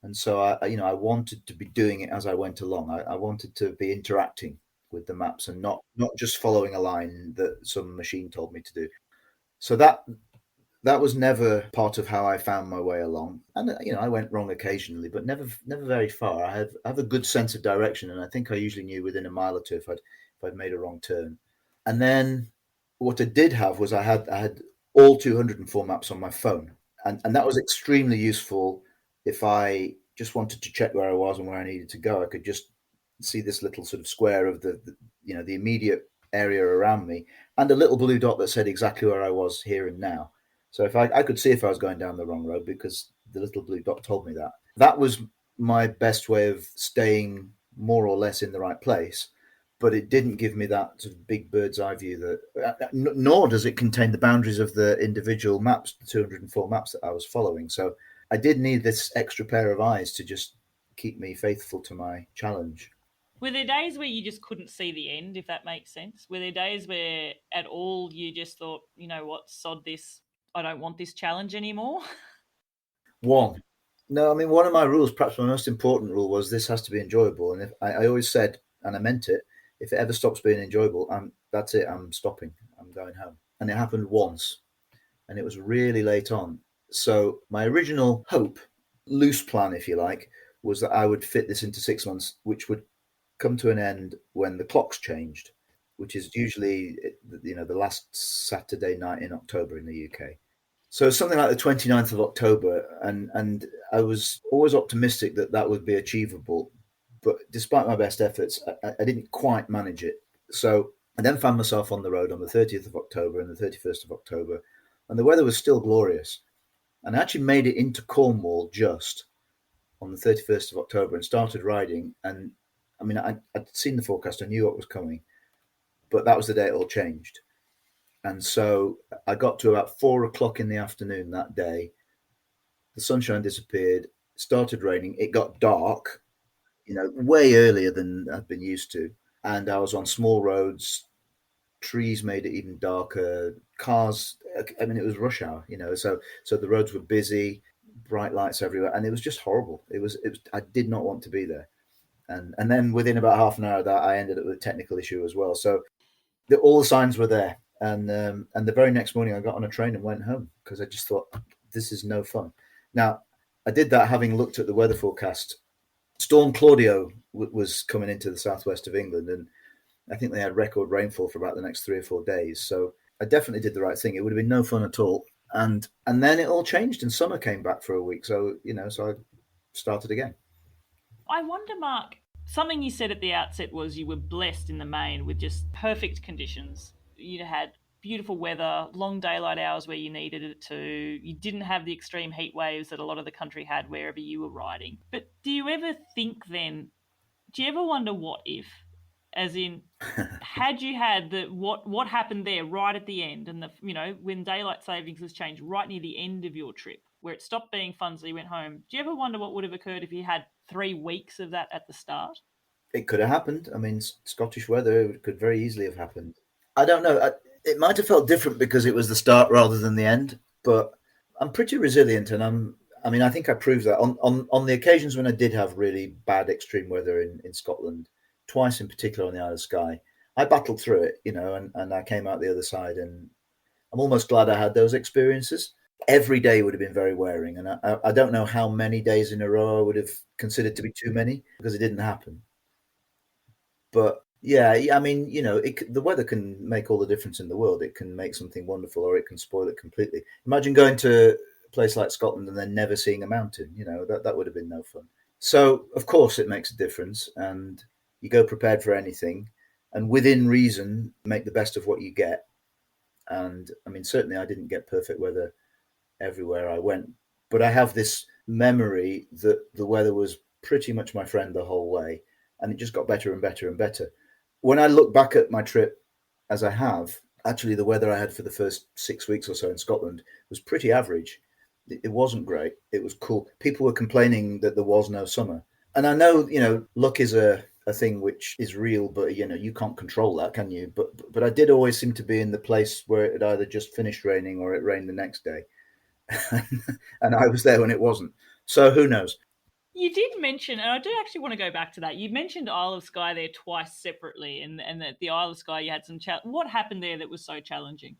S1: And so I wanted to be doing it as I went along. I wanted to be interacting with the maps and not just following a line that some machine told me to do. So that was never part of how I found my way along. And I went wrong occasionally, but never very far. I have a good sense of direction, and I think I usually knew within a mile or two if I'd made a wrong turn. And then what I did have was I had all 204 maps on my phone, and that was extremely useful. If I just wanted to check where I was and where I needed to go, I could just see this little sort of square of the immediate area around me, and a little blue dot that said exactly where I was here and now. So if I could see if I was going down the wrong road because the little blue dot told me that. That was my best way of staying more or less in the right place. But it didn't give me that sort of big bird's eye view nor does it contain the boundaries of the individual maps, the 204 maps that I was following. So I did need this extra pair of eyes to just keep me faithful to my challenge.
S2: Were there days where you just couldn't see the end, if that makes sense? Were there days where at all you just thought, you know what, sod this, I don't want this challenge anymore?
S1: One of my rules, perhaps my most important rule, was this has to be enjoyable. And if I always said, and I meant it, if it ever stops being enjoyable, that's it. I'm stopping. I'm going home. And it happened once, and it was really late on. So my original hope, loose plan, if you like, was that I would fit this into 6 months, which would come to an end when the clocks changed, which is usually the last Saturday night in October in the UK. So something like the 29th of October, and I was always optimistic that would be achievable. But despite my best efforts, I didn't quite manage it. So I then found myself on the road on the 30th of October and the 31st of October, and the weather was still glorious. And I actually made it into Cornwall just on the 31st of October and started riding. And I mean, I'd seen the forecast, I knew what was coming, but that was the day it all changed. And so I got to about 4 o'clock in the afternoon that day. The sunshine disappeared, started raining. It got dark, way earlier than I'd been used to. And I was on small roads. Trees made it even darker. Cars, I mean, it was rush hour, so the roads were busy, bright lights everywhere. And it was just horrible. It was, I did not want to be there. And then within about half an hour of that, I ended up with a technical issue as well. So all the signs were there. And the very next morning I got on a train and went home because I just thought, this is no fun. Now, I did that having looked at the weather forecast. Storm Claudio was coming into the southwest of England, and I think they had record rainfall for about the next 3 or 4 days. So I definitely did the right thing. It would have been no fun at all. And then it all changed and summer came back for a week. So, so I started again.
S2: I wonder, Mark, something you said at the outset was you were blessed in the main with just perfect conditions. You had beautiful weather, long daylight hours where you needed it to. You didn't have the extreme heat waves that a lot of the country had wherever you were riding. But do you ever wonder what if? As in, had you had what happened there right at the end, and when daylight savings was changed right near the end of your trip, where it stopped being fun, so you went home. Do you ever wonder what would have occurred if you had 3 weeks of that at the start?
S1: It could have happened. I mean, Scottish weather could very easily have happened. I don't know. It might have felt different because it was the start rather than the end, but I'm pretty resilient, and I think I proved that on the occasions when I did have really bad extreme weather in Scotland, twice in particular on the Isle of Skye, I battled through it, and I came out the other side, and I'm almost glad I had those experiences. Every day would have been very wearing, and I don't know how many days in a row I would have considered to be too many because it didn't happen. But yeah, I mean, the weather can make all the difference in the world. It can make something wonderful, or it can spoil it completely. Imagine going to a place like Scotland and then never seeing a mountain. That would have been no fun. So, of course, it makes a difference, and you go prepared for anything, and within reason, make the best of what you get. And I mean, certainly I didn't get perfect weather everywhere I went, but I have this memory that the weather was pretty much my friend the whole way. and it just got better and better and better. When I look back at my trip, as I have, actually the weather I had for the first 6 weeks or so in Scotland was pretty average. It wasn't great. It was cool. People were complaining that there was no summer. And I know, luck is a thing which is real, but, you can't control that, can you? But I did always seem to be in the place where it had either just finished raining or it rained the next day. And I was there when it wasn't. So who knows?
S2: You did mention, and I do actually want to go back to that. You mentioned Isle of Skye there twice separately, and that the Isle of Skye you had some What happened there that was so challenging?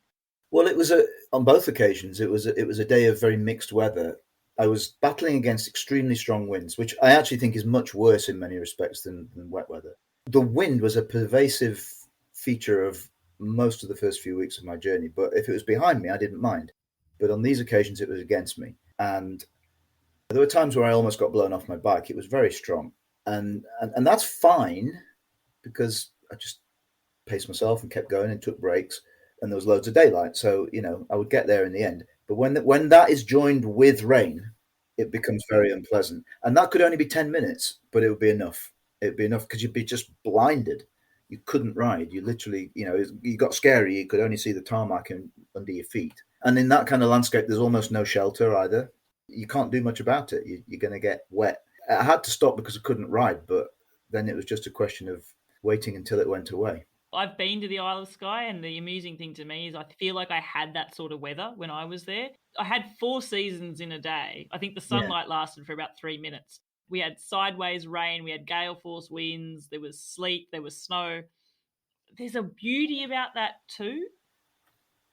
S1: Well, it was on both occasions. It was a day of very mixed weather. I was battling against extremely strong winds, which I actually think is much worse in many respects than wet weather. The wind was a pervasive feature of most of the first few weeks of my journey, but if it was behind me, I didn't mind. But on these occasions, it was against me, and there were times where I almost got blown off my bike. It was very strong, and that's fine because I just paced myself and kept going and took breaks, and there was loads of daylight, so I would get there in the end. But when that is joined with rain, it becomes very unpleasant, and that could only be 10 minutes, but it would be enough. It'd be enough because you'd be just blinded. You couldn't ride. You literally, you got scary. You could only see the tarmac under your feet, and in that kind of landscape, there's almost no shelter either. You can't do much about it. You're going to get wet. I had to stop because I couldn't ride, but then it was just a question of waiting until it went away.
S2: I've been to the Isle of Skye, and the amusing thing to me is I feel like I had that sort of weather when I was there. I had 4 seasons in a day. I think the sunlight lasted for about 3 minutes. We had sideways rain, we had gale force winds, there was sleet, there was snow. There's a beauty about that too.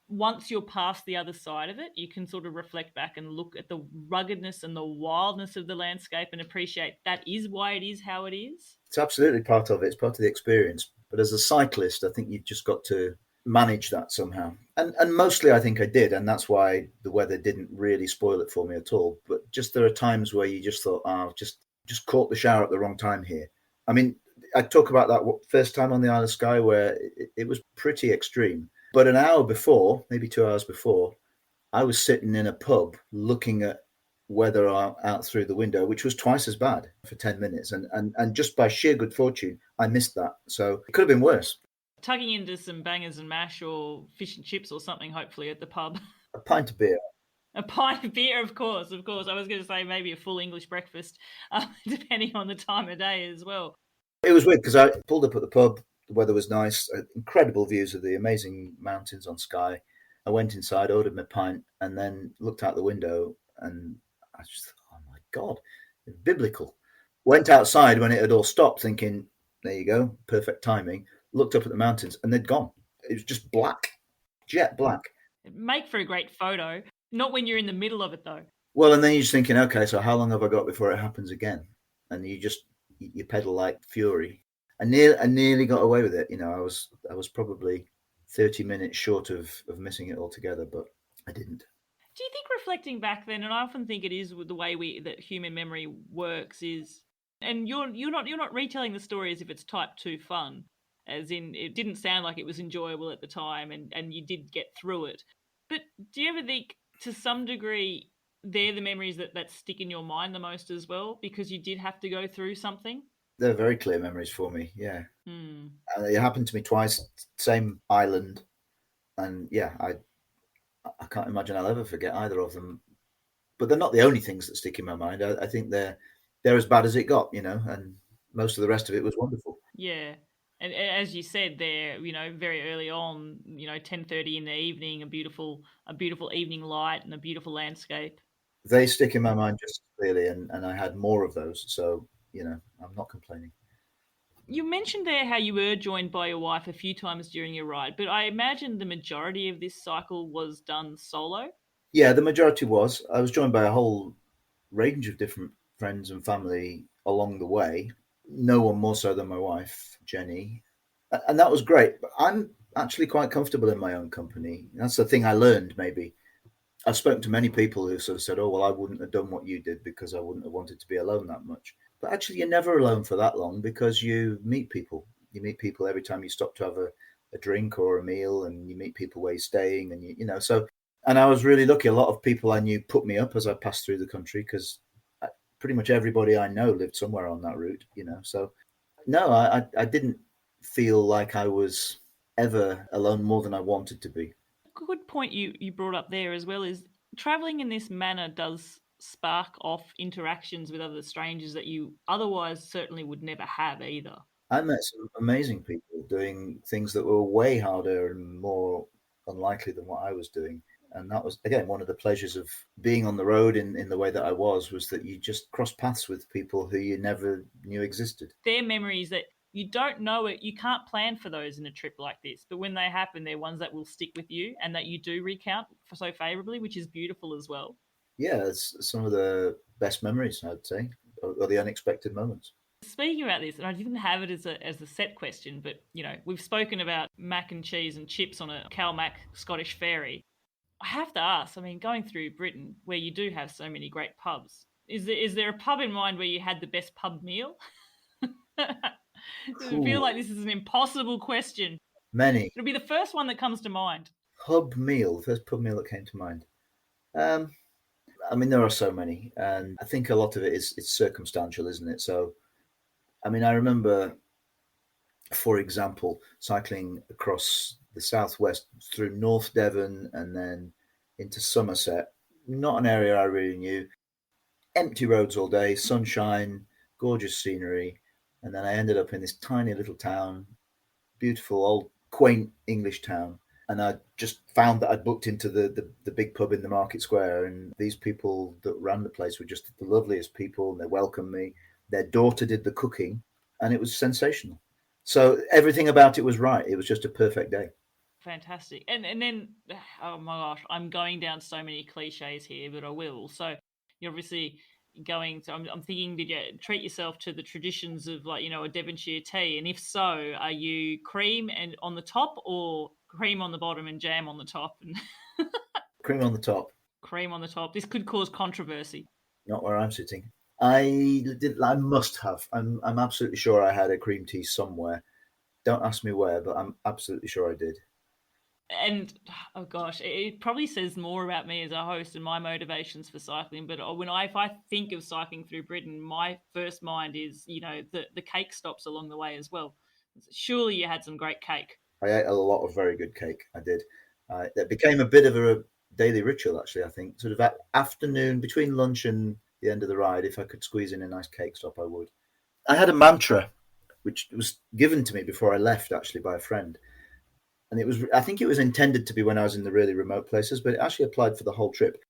S2: Once you're past the other side of it, you can sort of reflect back and look at the ruggedness and the wildness of the landscape and appreciate that is why it is how it is.
S1: It's absolutely part of it. It's part of the experience. But as a cyclist, I think you've just got to manage that somehow. And mostly I think I did. And that's why the weather didn't really spoil it for me at all. But just there are times where you just thought, I've just caught the shower at the wrong time here. I mean, I talk about that first time on the Isle of Skye where it was pretty extreme. But an hour before, maybe 2 hours before, I was sitting in a pub looking at weather out through the window, which was twice as bad for 10 minutes. And just by sheer good fortune, I missed that. So it could have been worse.
S2: Tugging into some bangers and mash or fish and chips or something, hopefully, at the pub.
S1: A pint of beer.
S2: A pint of beer, of course. I was going to say maybe a full English breakfast, depending on the time of day as well.
S1: It was weird because I pulled up at the pub. The weather was nice. Incredible views of the amazing mountains on Skye. I went inside, ordered my pint, and then looked out the window and I just thought, oh my God, it's biblical. Went outside when it had all stopped thinking, there you go, perfect timing. Looked up at the mountains and they'd gone. It was just black, jet black.
S2: It'd make for a great photo. Not when you're in the middle of it though.
S1: Well, and then you're just thinking, okay, so how long have I got before it happens again? And you pedal like fury. I nearly got away with it. I was probably 30 minutes short of missing it altogether, but I didn't.
S2: Do you think reflecting back then, and I often think it is with the way that human memory works is, and you're not retelling the story as if it's type 2 fun, as in it didn't sound like it was enjoyable at the time and you did get through it. But do you ever think to some degree they're the memories that stick in your mind the most as well because you did have to go through something?
S1: They're very clear memories for me, yeah. It happened to me twice, same island, and yeah, I can't imagine I'll ever forget either of them. But they're not the only things that stick in my mind. I think they're as bad as it got, and most of the rest of it was wonderful.
S2: Yeah. And as you said there, very early on, 10:30 in the evening, a beautiful evening light and a beautiful landscape.
S1: They stick in my mind just clearly, and I had more of those. So, I'm not complaining.
S2: You mentioned there how you were joined by your wife a few times during your ride, but I imagine the majority of this cycle was done solo?
S1: Yeah, the majority was. I was joined by a whole range of different friends and family along the way. No one more so than my wife, Jenny. And that was great. But I'm actually quite comfortable in my own company. That's the thing I learned, maybe. I've spoken to many people who sort of said, oh, well, I wouldn't have done what you did because I wouldn't have wanted to be alone that much. But actually, you're never alone for that long because you meet people. You meet people every time you stop to have a drink or a meal, and you meet people where you're staying. And, so, and I was really lucky. A lot of people I knew put me up as I passed through the country because pretty much everybody I know lived somewhere on that route, So No, I didn't feel like I was ever alone more than I wanted to be.
S2: Good point you brought up there as well is traveling in this manner does spark off interactions with other strangers that you otherwise certainly would never have either.
S1: I met some amazing people doing things that were way harder and more unlikely than what I was doing. And that was, again, one of the pleasures of being on the road in the way that I was that you just cross paths with people who you never knew existed.
S2: They're memories that you don't know it. You can't plan for those in a trip like this, but when they happen, they're ones that will stick with you and that you do recount so favorably, which is beautiful as well.
S1: Yeah, it's some of the best memories, I'd say, or the unexpected moments.
S2: Speaking about this, and I didn't have it as a set question, but we've spoken about mac and cheese and chips on a Cal Mac Scottish ferry. I have to ask, I mean, going through Britain, where you do have so many great pubs, is there a pub in mind where you had the best pub meal? I feel like this is an impossible question.
S1: Many.
S2: It'll be the first one that comes to mind.
S1: Pub meal, the first pub meal that came to mind. I mean, there are so many, and I think a lot of it is it's circumstantial, isn't it? So, I mean, I remember, for example, cycling across the southwest through North Devon and then into Somerset. Not an area I really knew. Empty roads all day, sunshine, gorgeous scenery, and then I ended up in this tiny little town, beautiful old quaint English town. And I just found that I'd booked into the big pub in the market square, and these people that ran the place were just the loveliest people, and they welcomed me. Their daughter did the cooking, and it was sensational. So everything about it was right. It was just a perfect day.
S2: Fantastic. And then, oh my gosh, I'm going down so many cliches here, but I will. So you're obviously going to, I'm thinking, did you treat yourself to the traditions of like, a Devonshire tea? And if so, are you cream and on the top or cream on the bottom and jam on the top? And
S1: Cream on the top.
S2: cream on the top. This could cause controversy.
S1: Not where I'm sitting. I did. I must have. I'm absolutely sure I had a cream tea somewhere. Don't ask me where, but I'm absolutely sure I did.
S2: And oh gosh, it probably says more about me as a host and my motivations for cycling. But if I think of cycling through Britain, my first mind is the cake stops along the way as well. Surely you had some great cake.
S1: I ate a lot of very good cake. I did. It became a bit of a daily ritual, actually. I think sort of at afternoon between lunch and the end of the ride, if I could squeeze in a nice cake stop, I would. I had a mantra which was given to me before I left, actually, by a friend. And I think it was intended to be when I was in the really remote places, but it actually applied for the whole trip.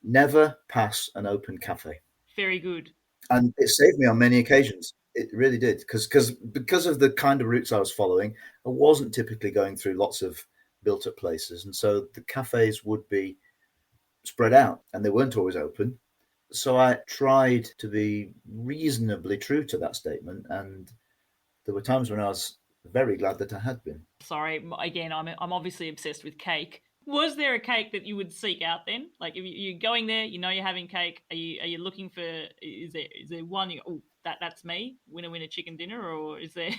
S1: Never pass an open cafe.
S2: Very good.
S1: And it saved me on many occasions. It really did, because of the kind of routes I was following, I wasn't typically going through lots of built-up places, and so the cafes would be spread out, and they weren't always open. So I tried to be reasonably true to that statement, and there were times when I was very glad that I had been.
S2: Sorry, again, I'm obviously obsessed with cake. Was there a cake that you would seek out then? Like if you're going there, you're having cake. Are you looking for? Is there one? That's me. Winner chicken dinner, or is there?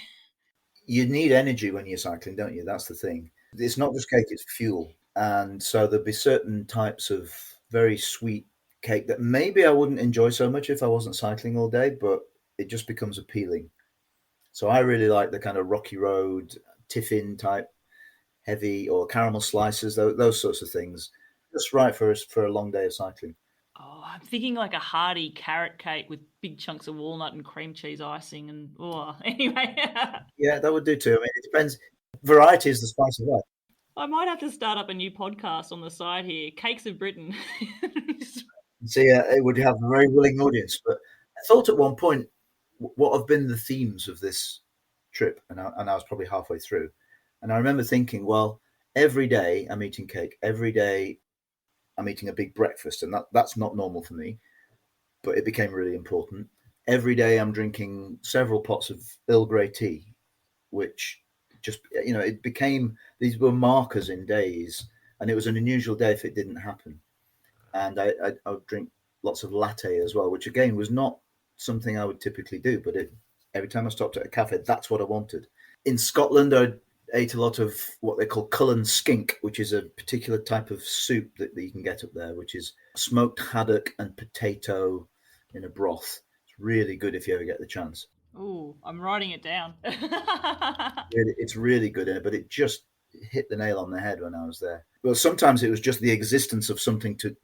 S1: You need energy when you're cycling, don't you? That's the thing. It's not just cake; it's fuel. And so there'd be certain types of very sweet cake that maybe I wouldn't enjoy so much if I wasn't cycling all day, but it just becomes appealing. So I really like the kind of Rocky Road, tiffin type, heavy or caramel slices, those sorts of things. Just right for a long day of cycling.
S2: Oh, I'm thinking like a hearty carrot cake with big chunks of walnut and cream cheese icing, and anyway.
S1: Yeah, that would do too. I mean, it depends. Variety is the spice of life.
S2: I might have to start up a new podcast on the side here, Cakes of Britain.
S1: See, it would have a very willing audience. But I thought at one point, what have been the themes of this trip? And I was probably halfway through. And I remember thinking, well, every day I'm eating cake. Every day I'm eating a big breakfast. And that's not normal for me. But it became really important. Every day I'm drinking several pots of Earl Grey tea, which just, it became, these were markers in days. And it was an unusual day if it didn't happen. And I would drink lots of latte as well, which again was not something I would typically do. But every time I stopped at a cafe, that's what I wanted. In Scotland, I ate a lot of what they call Cullen skink, which is a particular type of soup that you can get up there, which is smoked haddock and potato in a broth. It's really good if you ever get the chance.
S2: Ooh, I'm writing it down.
S1: It's really good, but it just hit the nail on the head when I was there. Well, sometimes it was just the existence of something to,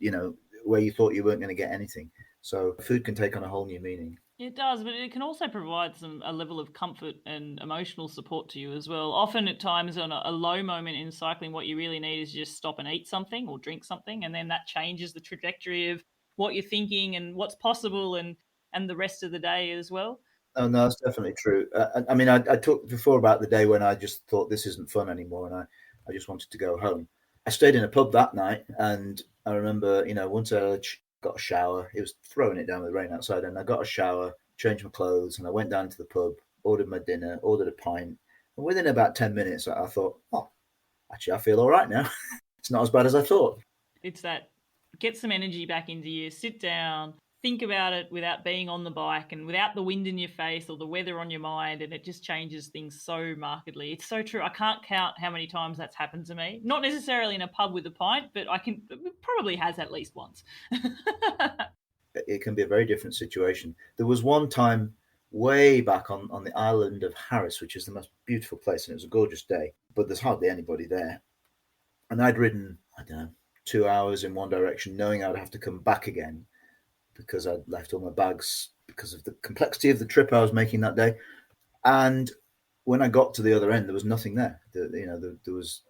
S1: where you thought you weren't going to get anything. So food can take on a whole new meaning.
S2: It does, but it can also provide a level of comfort and emotional support to you as well. Often at times on a low moment in cycling, what you really need is just stop and eat something or drink something, and then that changes the trajectory of what you're thinking and what's possible and the rest of the day as well.
S1: Oh, no, that's definitely true. I mean, I talked before about the day when I just thought this isn't fun anymore, and I just wanted to go home. I stayed in a pub that night, and I remember, once I got a shower, it was throwing it down with rain outside, and I got a shower, changed my clothes, and I went down to the pub, ordered my dinner, ordered a pint, and within about 10 minutes, I thought, oh, actually, I feel all right now. It's not as bad as I thought.
S2: It's that get some energy back into you, sit down, think about it without being on the bike and without the wind in your face or the weather on your mind, and it just changes things so markedly. It's so true. I can't count how many times that's happened to me. Not necessarily in a pub with a pint, but it probably has at least once.
S1: It can be a very different situation. There was one time way back on the island of Harris, which is the most beautiful place, and it was a gorgeous day, but there's hardly anybody there. And I'd ridden, I don't know, 2 hours in one direction, knowing I'd have to come back again because I'd left all my bags because of the complexity of the trip I was making that day. And when I got to the other end, there was nothing there. There was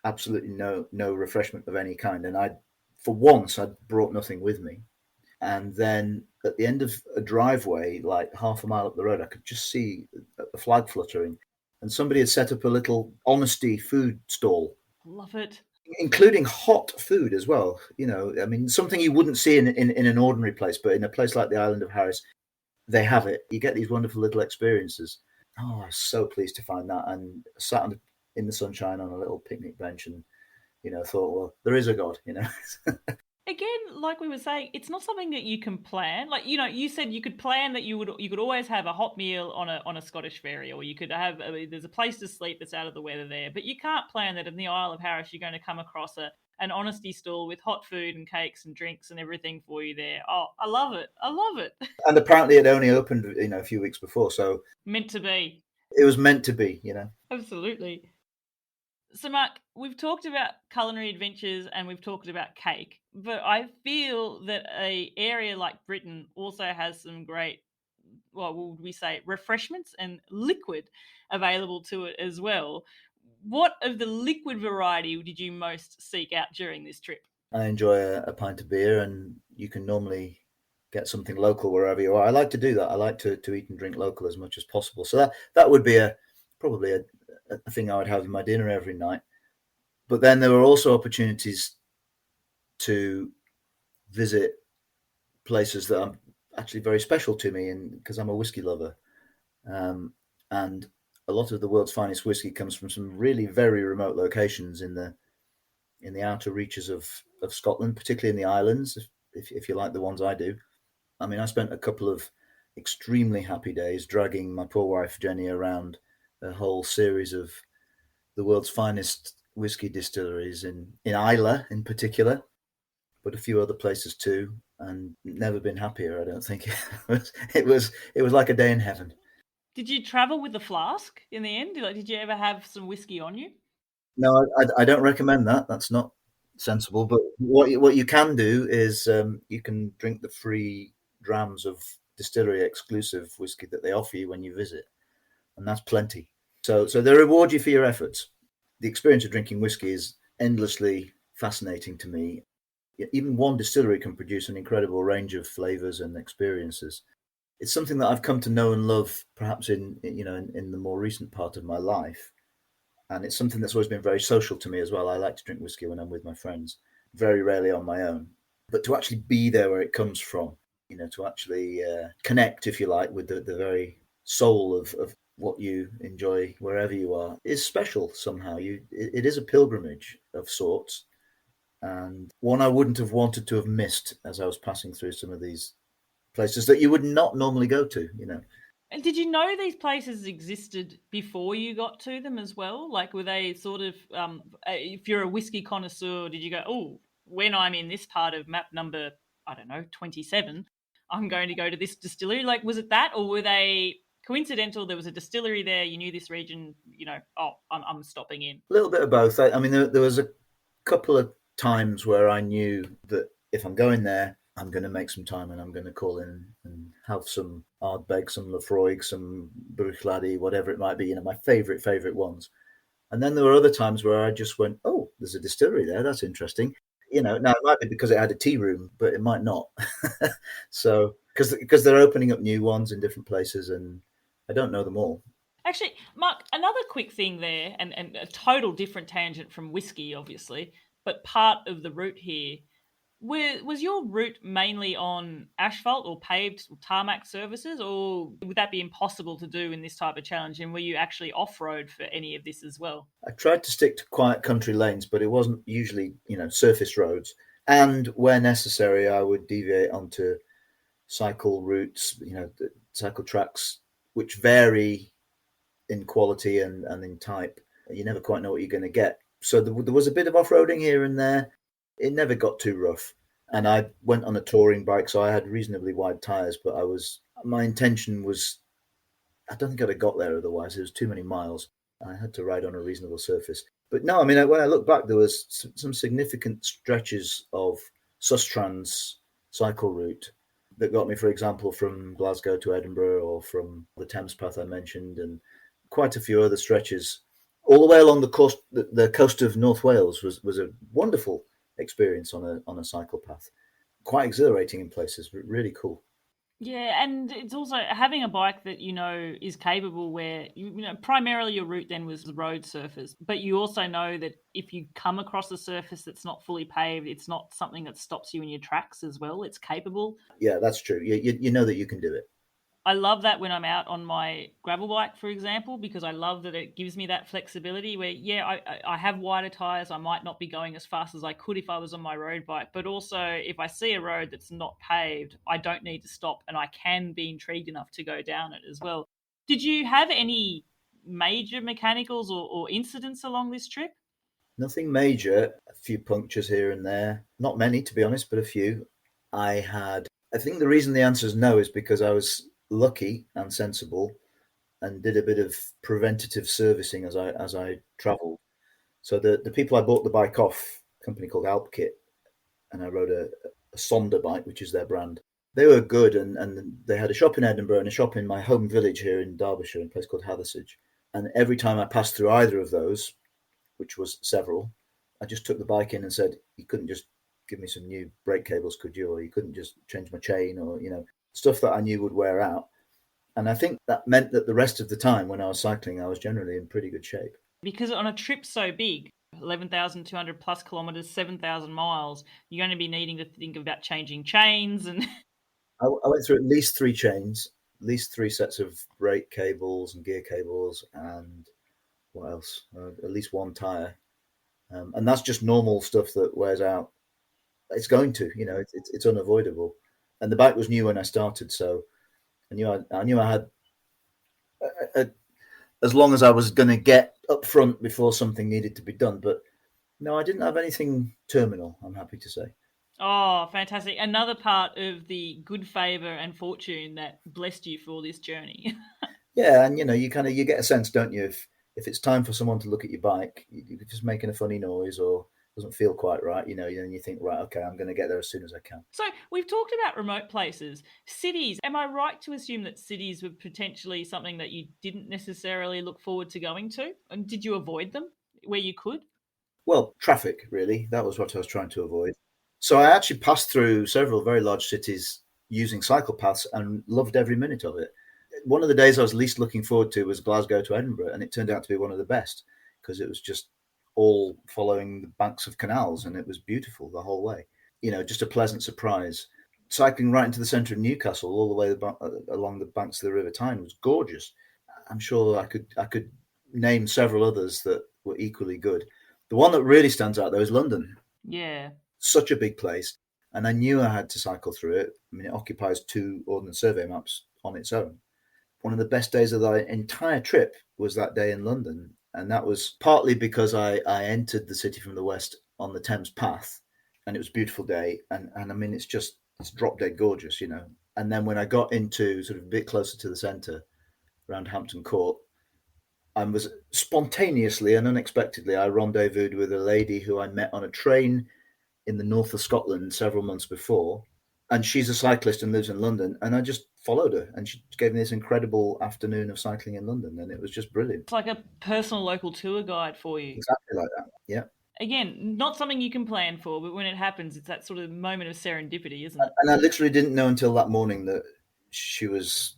S1: absolutely no refreshment of any kind. And for once, I'd brought nothing with me. And then at the end of a driveway, like half a mile up the road, I could just see a flag fluttering. And somebody had set up a little honesty food stall.
S2: Love it.
S1: Including hot food as well. I mean, something you wouldn't see in an ordinary place, but in a place like the island of Harris, they have it. You get these wonderful little experiences. Oh, I was so pleased to find that, and sat in the sunshine on a little picnic bench, and thought, well, there is a God.
S2: Again, like we were saying, it's not something that you can plan. Like, you said you could plan that you could always have a hot meal on a Scottish ferry, or you could have there's a place to sleep that's out of the weather there. But you can't plan that in the Isle of Harris you're going to come across an honesty stall with hot food and cakes and drinks and everything for you there. Oh, I love it. I love it.
S1: And apparently it only opened, a few weeks before, so
S2: meant to be.
S1: It was meant to be,
S2: Absolutely. So, Mark, we've talked about culinary adventures and we've talked about cake, but I feel that an area like Britain also has some great, what would we say, refreshments and liquid available to it as well. What of the liquid variety did you most seek out during this trip?
S1: I enjoy a pint of beer, and you can normally get something local wherever you are. I like to do that. I like to eat and drink local as much as possible. So that would be probably a thing I would have in my dinner every night. But then there were also opportunities to visit places that are actually very special to me, and because I'm a whiskey lover, and a lot of the world's finest whiskey comes from some really very remote locations in the outer reaches of Scotland, particularly in the islands, if you like the ones I do. I mean, I spent a couple of extremely happy days dragging my poor wife Jenny around a whole series of the world's finest whiskey distilleries in Islay in particular, but a few other places too, and never been happier. I don't think it was like a day in heaven.
S2: Did you travel with a flask in the end? Did you ever have some whiskey on you?
S1: No, I don't recommend that. That's not sensible. But what you can do is you can drink the free drams of distillery exclusive whiskey that they offer you when you visit, and that's plenty. So they reward you for your efforts. The experience of drinking whiskey is endlessly fascinating to me. Even one distillery can produce an incredible range of flavors and experiences. It's something that I've come to know and love, perhaps in the more recent part of my life. And it's something that's always been very social to me as well. I like to drink whiskey when I'm with my friends, very rarely on my own. But to actually be there where it comes from, to actually connect, if you like, with the very soul of what you enjoy wherever you are is special somehow. It is a pilgrimage of sorts, and one I wouldn't have wanted to have missed as I was passing through some of these places that you would not normally go to,
S2: And did you know these places existed before you got to them as well? Like, were they sort of, if you're a whiskey connoisseur, did you go, oh, when I'm in this part of map number, I don't know, 27, I'm going to go to this distillery? Like, was it that, or were they coincidental? There was a distillery there. You knew this region. I'm stopping in.
S1: A little bit of both. I mean, there was a couple of times where I knew that if I'm going there, I'm going to make some time and I'm going to call in and have some Ardbeg, some Lafroig, some Bruichladdich, whatever it might be, my favourite ones. And then there were other times where I just went, oh, there's a distillery there. That's interesting. Now it might be because it had a tea room, but it might not. So, because they're opening up new ones in different places and I don't know them all.
S2: Actually, Mark, another quick thing there, and a total different tangent from whiskey, obviously, but part of the route here, was your route mainly on asphalt or paved or tarmac surfaces, or would that be impossible to do in this type of challenge? And were you actually off-road for any of this as well?
S1: I tried to stick to quiet country lanes, but it wasn't usually, surface roads. And where necessary, I would deviate onto cycle routes, cycle tracks, which vary in quality and in type. You never quite know what you're going to get. So there was a bit of off-roading here and there. It never got too rough. And I went on a touring bike, so I had reasonably wide tyres, but my intention was, I don't think I'd have got there otherwise. It was too many miles. I had to ride on a reasonable surface. But no, I mean, when I look back, there was some significant stretches of Sustrans cycle route that got me, for example, from Glasgow to Edinburgh, or from the Thames Path I mentioned, and quite a few other stretches. All the way along the coast of North Wales was a wonderful experience on a cycle path. Quite exhilarating in places, but really cool.
S2: Yeah, and it's also having a bike that is capable, where primarily your route then was the road surface, but you also know that if you come across a surface that's not fully paved, it's not something that stops you in your tracks as well. It's capable.
S1: Yeah, that's true. You know that you can do it.
S2: I love that when I'm out on my gravel bike, for example, because I love that it gives me that flexibility where, I have wider tyres. I might not be going as fast as I could if I was on my road bike. But also, if I see a road that's not paved, I don't need to stop and I can be intrigued enough to go down it as well. Did you have any major mechanicals or incidents along this trip?
S1: Nothing major. A few punctures here and there. Not many, to be honest, but a few. I think the reason the answer is no is because I was lucky and sensible and did a bit of preventative servicing as I travelled. So the people I bought the bike off, a company called Alpkit, and I rode a Sonda bike, which is their brand. They were good, and they had a shop in Edinburgh and a shop in my home village here in Derbyshire, in a place called Hathersage. And every time I passed through either of those, which was several, I just took the bike in and said, you couldn't just give me some new brake cables, could you? Or you couldn't just change my chain, or, stuff that I knew would wear out. And I think that meant that the rest of the time when I was cycling, I was generally in pretty good shape.
S2: Because on a trip so big, 11,200 plus kilometres, 7,000 miles, you're going to be needing to think about changing chains. And
S1: I went through at least 3 chains, at least 3 sets of brake cables and gear cables, and what else? At least 1 tyre. And that's just normal stuff that wears out. It's going to, it's unavoidable. And the bike was new when I started, so I knew I had as long as I was going to get up front before something needed to be done. But no, I didn't have anything terminal, I'm happy to say.
S2: Oh, fantastic. Another part of the good favour and fortune that blessed you for this journey.
S1: Yeah, and you get a sense, don't you, if it's time for someone to look at your bike, you're just making a funny noise or doesn't feel quite right, and you think, right, okay, I'm going to get there as soon as I can.
S2: So we've talked about remote places. Cities, am I right to assume that cities were potentially something that you didn't necessarily look forward to going to? And did you avoid them where you could?
S1: Well, traffic, really. That was what I was trying to avoid. So I actually passed through several very large cities using cycle paths and loved every minute of it. One of the days I was least looking forward to was Glasgow to Edinburgh, and it turned out to be one of the best because it was just all following the banks of canals, and it was beautiful the whole way. Just a pleasant surprise. Cycling right into the centre of Newcastle, all the way along the banks of the River Tyne, was gorgeous. I'm sure I could name several others that were equally good. The one that really stands out, though, is London.
S2: Yeah.
S1: Such a big place, and I knew I had to cycle through it. I mean, it occupies 2 Ordnance Survey maps on its own. One of the best days of the entire trip was that day in London. And that was partly because I entered the city from the west on the Thames Path, and it was a beautiful day. And I mean, it's drop dead gorgeous, And then when I got into sort of a bit closer to the centre, around Hampton Court, I was spontaneously and unexpectedly, I rendezvoused with a lady who I met on a train in the north of Scotland several months before. And she's a cyclist and lives in London. And I just followed her, and she gave me this incredible afternoon of cycling in London. And it was just brilliant.
S2: It's like a personal local tour guide for you.
S1: Exactly like that. Yeah.
S2: Again, not something you can plan for, but when it happens, it's that sort of moment of serendipity, isn't it?
S1: And I literally didn't know until that morning that she was,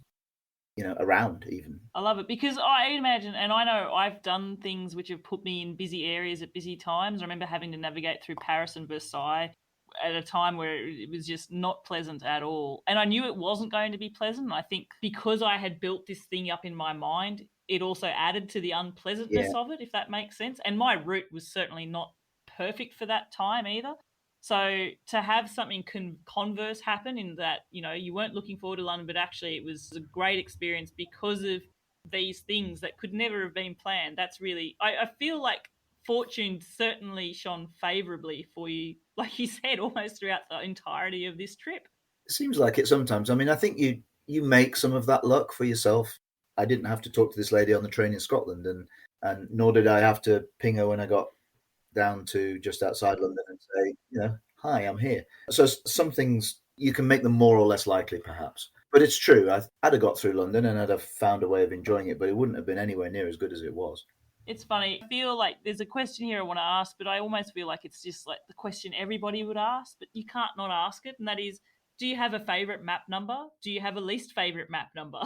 S1: around even.
S2: I love it because I imagine, and I know I've done things which have put me in busy areas at busy times. I remember having to navigate through Paris and Versailles at a time where it was just not pleasant at all. And I knew it wasn't going to be pleasant. I think because I had built this thing up in my mind, it also added to the unpleasantness of it, if that makes sense. And my route was certainly not perfect for that time either. So to have something converse happen in that, you weren't looking forward to London, but actually it was a great experience because of these things that could never have been planned. That's really, I feel like fortune certainly shone favourably for you, like you said, almost throughout the entirety of this trip.
S1: It seems like it sometimes. I mean, I think you make some of that luck for yourself. I didn't have to talk to this lady on the train in Scotland, and nor did I have to ping her when I got down to just outside London and say, hi, I'm here. So some things, you can make them more or less likely, perhaps. But it's true. I'd have got through London and I'd have found a way of enjoying it, but it wouldn't have been anywhere near as good as it was.
S2: It's funny. I feel like there's a question here I want to ask, but I almost feel like it's just like the question everybody would ask, but you can't not ask it. And that is, do you have a favourite map number? Do you have a least favourite map number?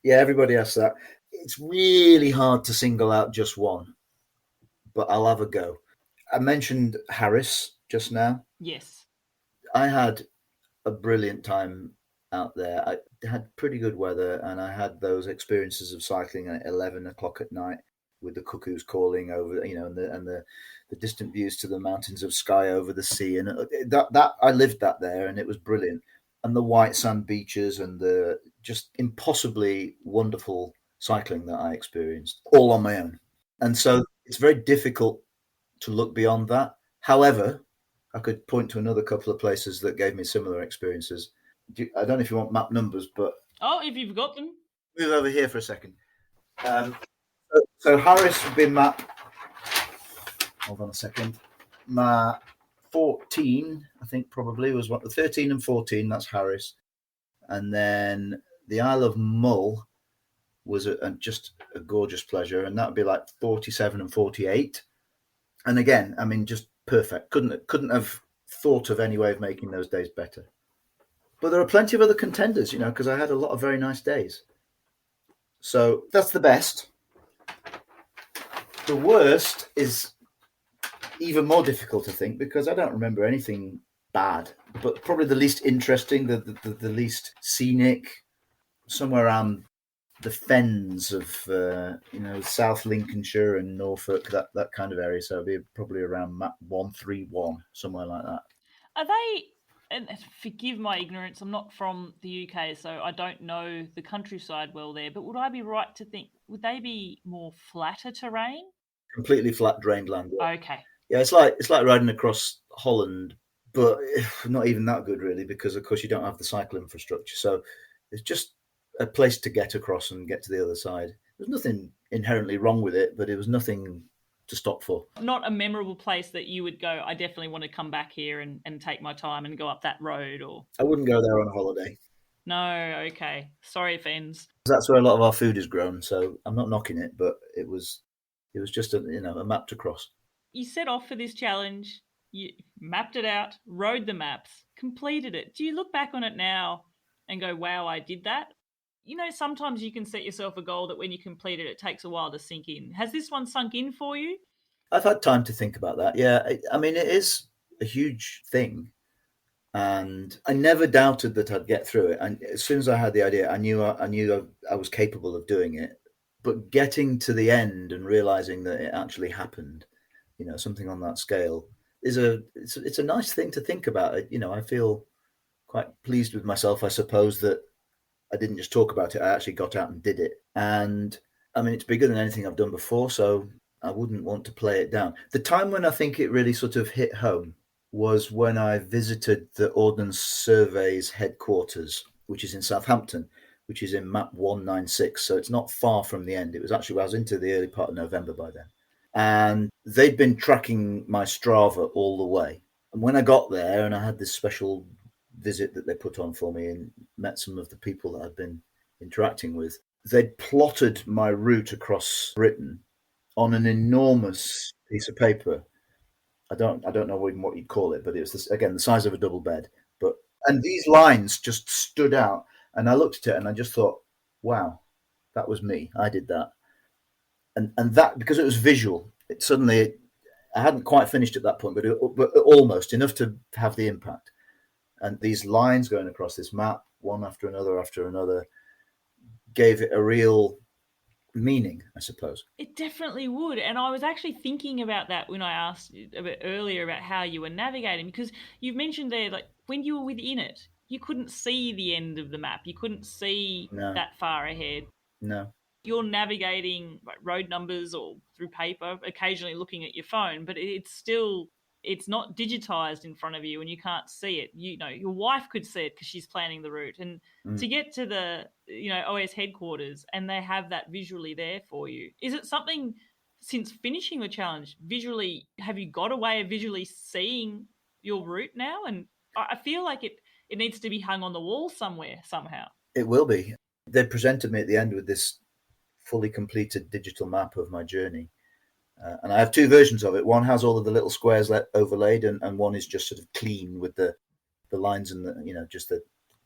S1: Yeah, everybody asks that. It's really hard to single out just one, but I'll have a go. I mentioned Harris just now.
S2: Yes.
S1: I had a brilliant time out there. I had pretty good weather, and I had those experiences of cycling at 11 o'clock at night with the cuckoos calling over, and the distant views to the mountains of Skye over the sea. And that I lived that there, and it was brilliant. And the white sand beaches and the just impossibly wonderful cycling that I experienced all on my own. And so it's very difficult to look beyond that. However, I could point to another couple of places that gave me similar experiences. I don't know if you want map numbers, but...
S2: Oh, if you've got them.
S1: Move over here for a second. So Harris would be map... Hold on a second. Map 14, I think probably, was what... 13 and 14, that's Harris. And then the Isle of Mull was just a gorgeous pleasure, and that would be like 47 and 48. And again, I mean, just perfect. Couldn't have thought of any way of making those days better. But there are plenty of other contenders, because I had a lot of very nice days. So that's the best. The worst is even more difficult to think because I don't remember anything bad, but probably the least interesting, the least scenic, somewhere around the fens of South Lincolnshire and Norfolk, that kind of area. So it'd be probably around map 131, somewhere like that.
S2: Are they? And forgive my ignorance, I'm not from the UK, so I don't know the countryside well there. But would I be right to think would they be more flatter terrain?
S1: Completely flat, drained land. Yeah.
S2: Okay.
S1: Yeah, it's like riding across Holland, but not even that good really, because of course you don't have the cycle infrastructure. So it's just a place to get across and get to the other side. There's nothing inherently wrong with it, but it was nothing to stop for.
S2: Not a memorable place that you would go, I definitely want to come back here and take my time and go up that road, or...
S1: I wouldn't go there on holiday.
S2: No, okay. Sorry, offends.
S1: That's where a lot of our food is grown, so I'm not knocking it, but it was just a map to cross.
S2: You set off for this challenge, you mapped it out, rode the maps, completed it. Do you look back on it now and go, wow, I did that? Sometimes you can set yourself a goal that when you complete it, it takes a while to sink in. Has this one sunk in for you?
S1: I've had time to think about that. Yeah, I mean, it is a huge thing. And I never doubted that I'd get through it. And as soon as I had the idea, I knew I was capable of doing it. But getting to the end and realizing that it actually happened, something on that scale, it's a nice thing to think about. I feel quite pleased with myself, I suppose, that I didn't just talk about it. I actually got out and did it. And I mean, it's bigger than anything I've done before, so I wouldn't want to play it down. The time when I think it really sort of hit home was when I visited the Ordnance Survey's headquarters, which is in Southampton. which is in map 196. So it's not far from the end. It was actually, I was into the early part of November by then. And they'd been tracking my Strava all the way. And when I got there and I had this special visit that they put on for me and met some of the people that I'd been interacting with, they'd plotted my route across Britain on an enormous piece of paper. I don't know what you'd call it, but it was this, again, the size of a double bed. And these lines just stood out. And I looked at it and I just thought, wow, that was me. I did that. And that, because it was visual, I hadn't quite finished at that point, but almost enough to have the impact. And these lines going across this map, one after another, gave it a real meaning, I suppose.
S2: It definitely would. And I was actually thinking about that when I asked a bit earlier about how you were navigating, because you've mentioned there, like, when you were within it, you couldn't see the end of the map. You couldn't see that far ahead.
S1: No.
S2: You're navigating road numbers or through paper, occasionally looking at your phone, but it's not digitized in front of you and you can't see it. Your wife could see it because she's planning the route. And to get to the, OS headquarters and they have that visually there for you. Is it something, since finishing the challenge, visually, have you got a way of visually seeing your route now? And I feel like it needs to be hung on the wall somewhere, somehow.
S1: It will be. They presented me at the end with this fully completed digital map of my journey. And I have two versions of it. One has all of the little squares overlaid, and one is just sort of clean with the lines and just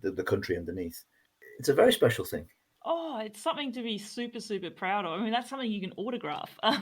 S1: the country underneath. It's a very special thing.
S2: Oh, it's something to be super, super proud of. I mean, that's something you can autograph. I'd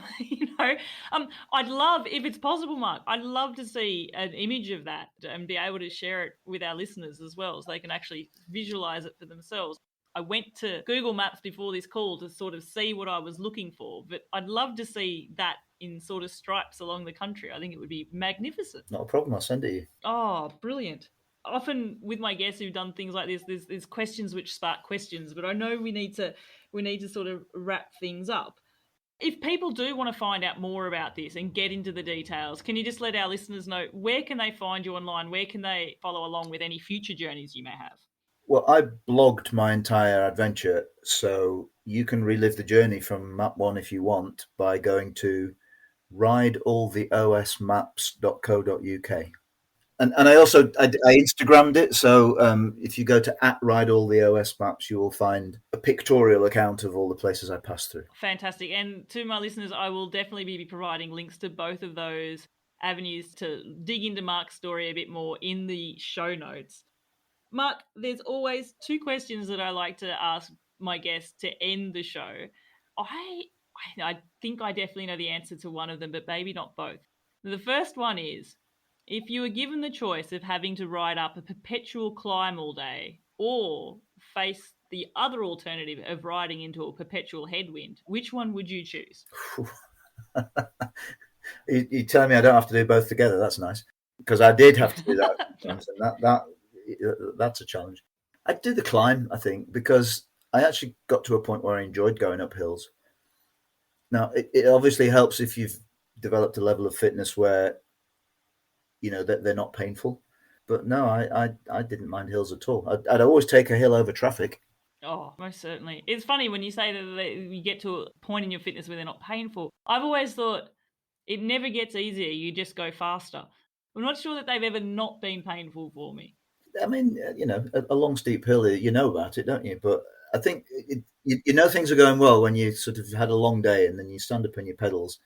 S2: love, if it's possible, Mark, I'd love to see an image of that and be able to share it with our listeners as well, so they can actually visualize it for themselves. I went to Google Maps before this call to sort of see what I was looking for, but I'd love to see that in sort of stripes along the country. I think it would be magnificent.
S1: Not a problem. I'll send it to you.
S2: Oh, brilliant. Often with my guests who've done things like this, there's questions which spark questions, but I know we need to sort of wrap things up. If people do want to find out more about this and get into the details, can you just let our listeners know where can they find you online? Where can they follow along with any future journeys you may have?
S1: Well, I blogged my entire adventure, so you can relive the journey from map 1 if you want by going to ridealltheosmaps.co.uk. And I also I Instagrammed it, so if you go to @ridealltheosmaps, you will find a pictorial account of all the places I passed through.
S2: Fantastic. And to my listeners, I will definitely be providing links to both of those avenues to dig into Mark's story a bit more in the show notes. Mark, there's always two questions that I like to ask my guests to end the show. I think I definitely know the answer to one of them, but maybe not both. The first one is, if you were given the choice of having to ride up a perpetual climb all day or face the other alternative of riding into a perpetual headwind, which one would you choose?
S1: You tell me I don't have to do both together. That's nice, because I did have to do that sometimes, and that's a challenge. I'd do the climb, I think, because I actually got to a point where I enjoyed going up hills. Now, it obviously helps if you've developed a level of fitness where, that they're not painful. But no, I didn't mind hills at all. I'd always take a hill over traffic.
S2: Oh, most certainly. It's funny when you say that you get to a point in your fitness where they're not painful. I've always thought it never gets easier. You just go faster. I'm not sure that they've ever not been painful for me.
S1: I mean, a long steep hill, you know about it, don't you? But I think things are going well when you sort of had a long day and then you stand up on your pedals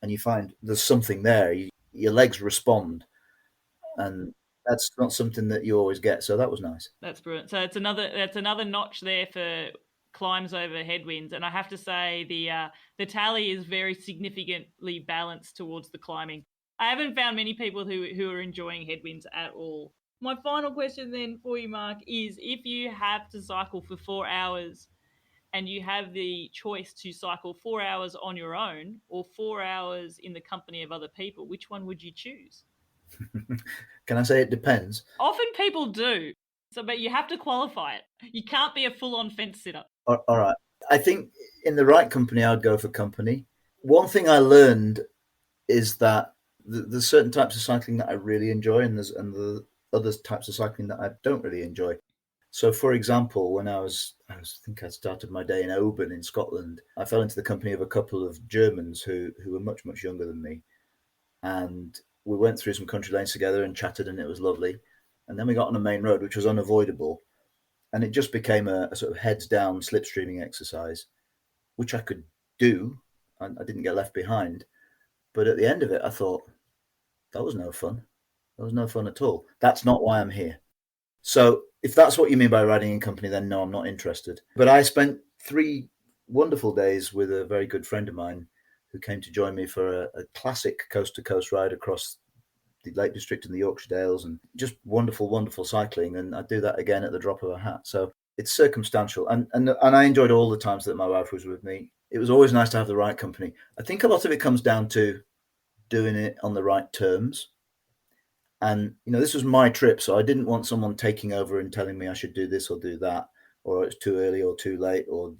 S1: and you find there's something there. Your legs respond, and that's not something that you always get. So that was nice.
S2: That's brilliant. So that's another notch there for climbs over headwinds. And I have to say the tally is very significantly balanced towards the climbing. I haven't found many people who are enjoying headwinds at all. My final question then for you, Mark, is if you have to cycle for 4 hours and you have the choice to cycle 4 hours on your own or 4 hours in the company of other people, which one would you choose?
S1: Can I say it depends?
S2: Often people do. But you have to qualify it. You can't be a full-on fence sitter.
S1: All right. I think in the right company, I'd go for company. One thing I learned is that there's certain types of cycling that I really enjoy, and the other types of cycling that I don't really enjoy. So, for example, when I think I started my day in Oban in Scotland, I fell into the company of a couple of Germans who were much, much younger than me. And we went through some country lanes together and chatted, and it was lovely. And then we got on a main road, which was unavoidable. And it just became a sort of heads down slipstreaming exercise, which I could do. And I didn't get left behind. But at the end of it, I thought, that was no fun. That was no fun at all. That's not why I'm here. So if that's what you mean by riding in company, then no, I'm not interested. But I spent 3 wonderful days with a very good friend of mine who came to join me for a classic coast-to-coast ride across the Lake District and the Yorkshire Dales, and just wonderful, wonderful cycling. And I'd do that again at the drop of a hat. So it's circumstantial. And I enjoyed all the times that my wife was with me. It was always nice to have the right company. I think a lot of it comes down to doing it on the right terms. And, this was my trip, so I didn't want someone taking over and telling me I should do this or do that, or it's too early or too late, or,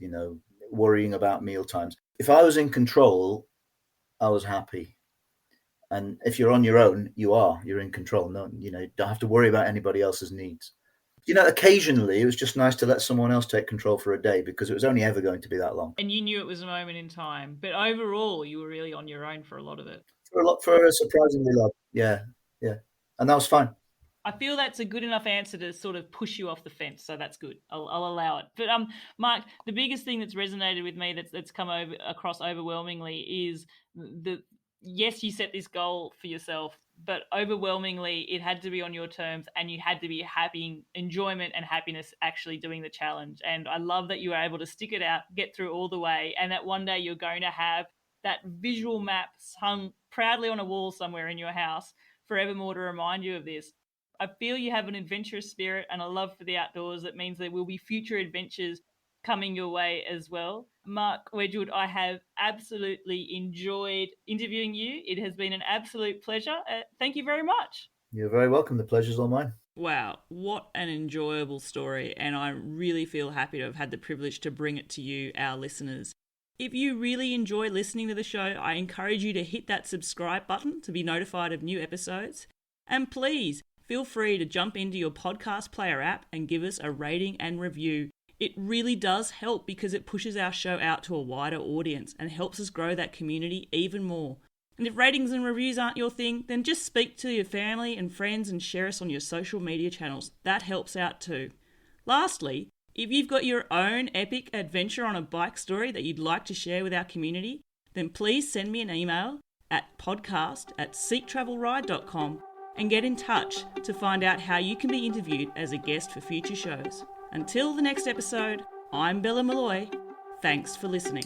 S1: worrying about meal times. If I was in control, I was happy. And if you're on your own, you're in control. No, don't have to worry about anybody else's needs. Occasionally it was just nice to let someone else take control for a day, because it was only ever going to be that long.
S2: And you knew it was a moment in time, but overall you were really on your own for a lot of it.
S1: For a surprisingly long. Yeah. And that was fine.
S2: I feel that's a good enough answer to sort of push you off the fence, so that's good. I'll allow it. But Mark, the biggest thing that's resonated with me that's come across overwhelmingly is yes, you set this goal for yourself, but overwhelmingly it had to be on your terms, and you had to be having enjoyment and happiness actually doing the challenge. And I love that you were able to stick it out, get through all the way, and that one day you're going to have that visual map hung proudly on a wall somewhere in your house forevermore to remind you of this. I feel you have an adventurous spirit and a love for the outdoors. That means there will be future adventures coming your way as well. Mark Wedgwood, I have absolutely enjoyed interviewing you. It has been an absolute pleasure. Thank you very much.
S1: You're very welcome. The pleasure's all mine.
S2: Wow, what an enjoyable story. And I really feel happy to have had the privilege to bring it to you, our listeners. If you really enjoy listening to the show, I encourage you to hit that subscribe button to be notified of new episodes. And please feel free to jump into your podcast player app and give us a rating and review. It really does help, because it pushes our show out to a wider audience and helps us grow that community even more. And if ratings and reviews aren't your thing, then just speak to your family and friends and share us on your social media channels. That helps out too. Lastly, if you've got your own epic adventure on a bike story that you'd like to share with our community, then please send me an email at podcast@seektravelride.com and get in touch to find out how you can be interviewed as a guest for future shows. Until the next episode, I'm Bella Malloy. Thanks for listening.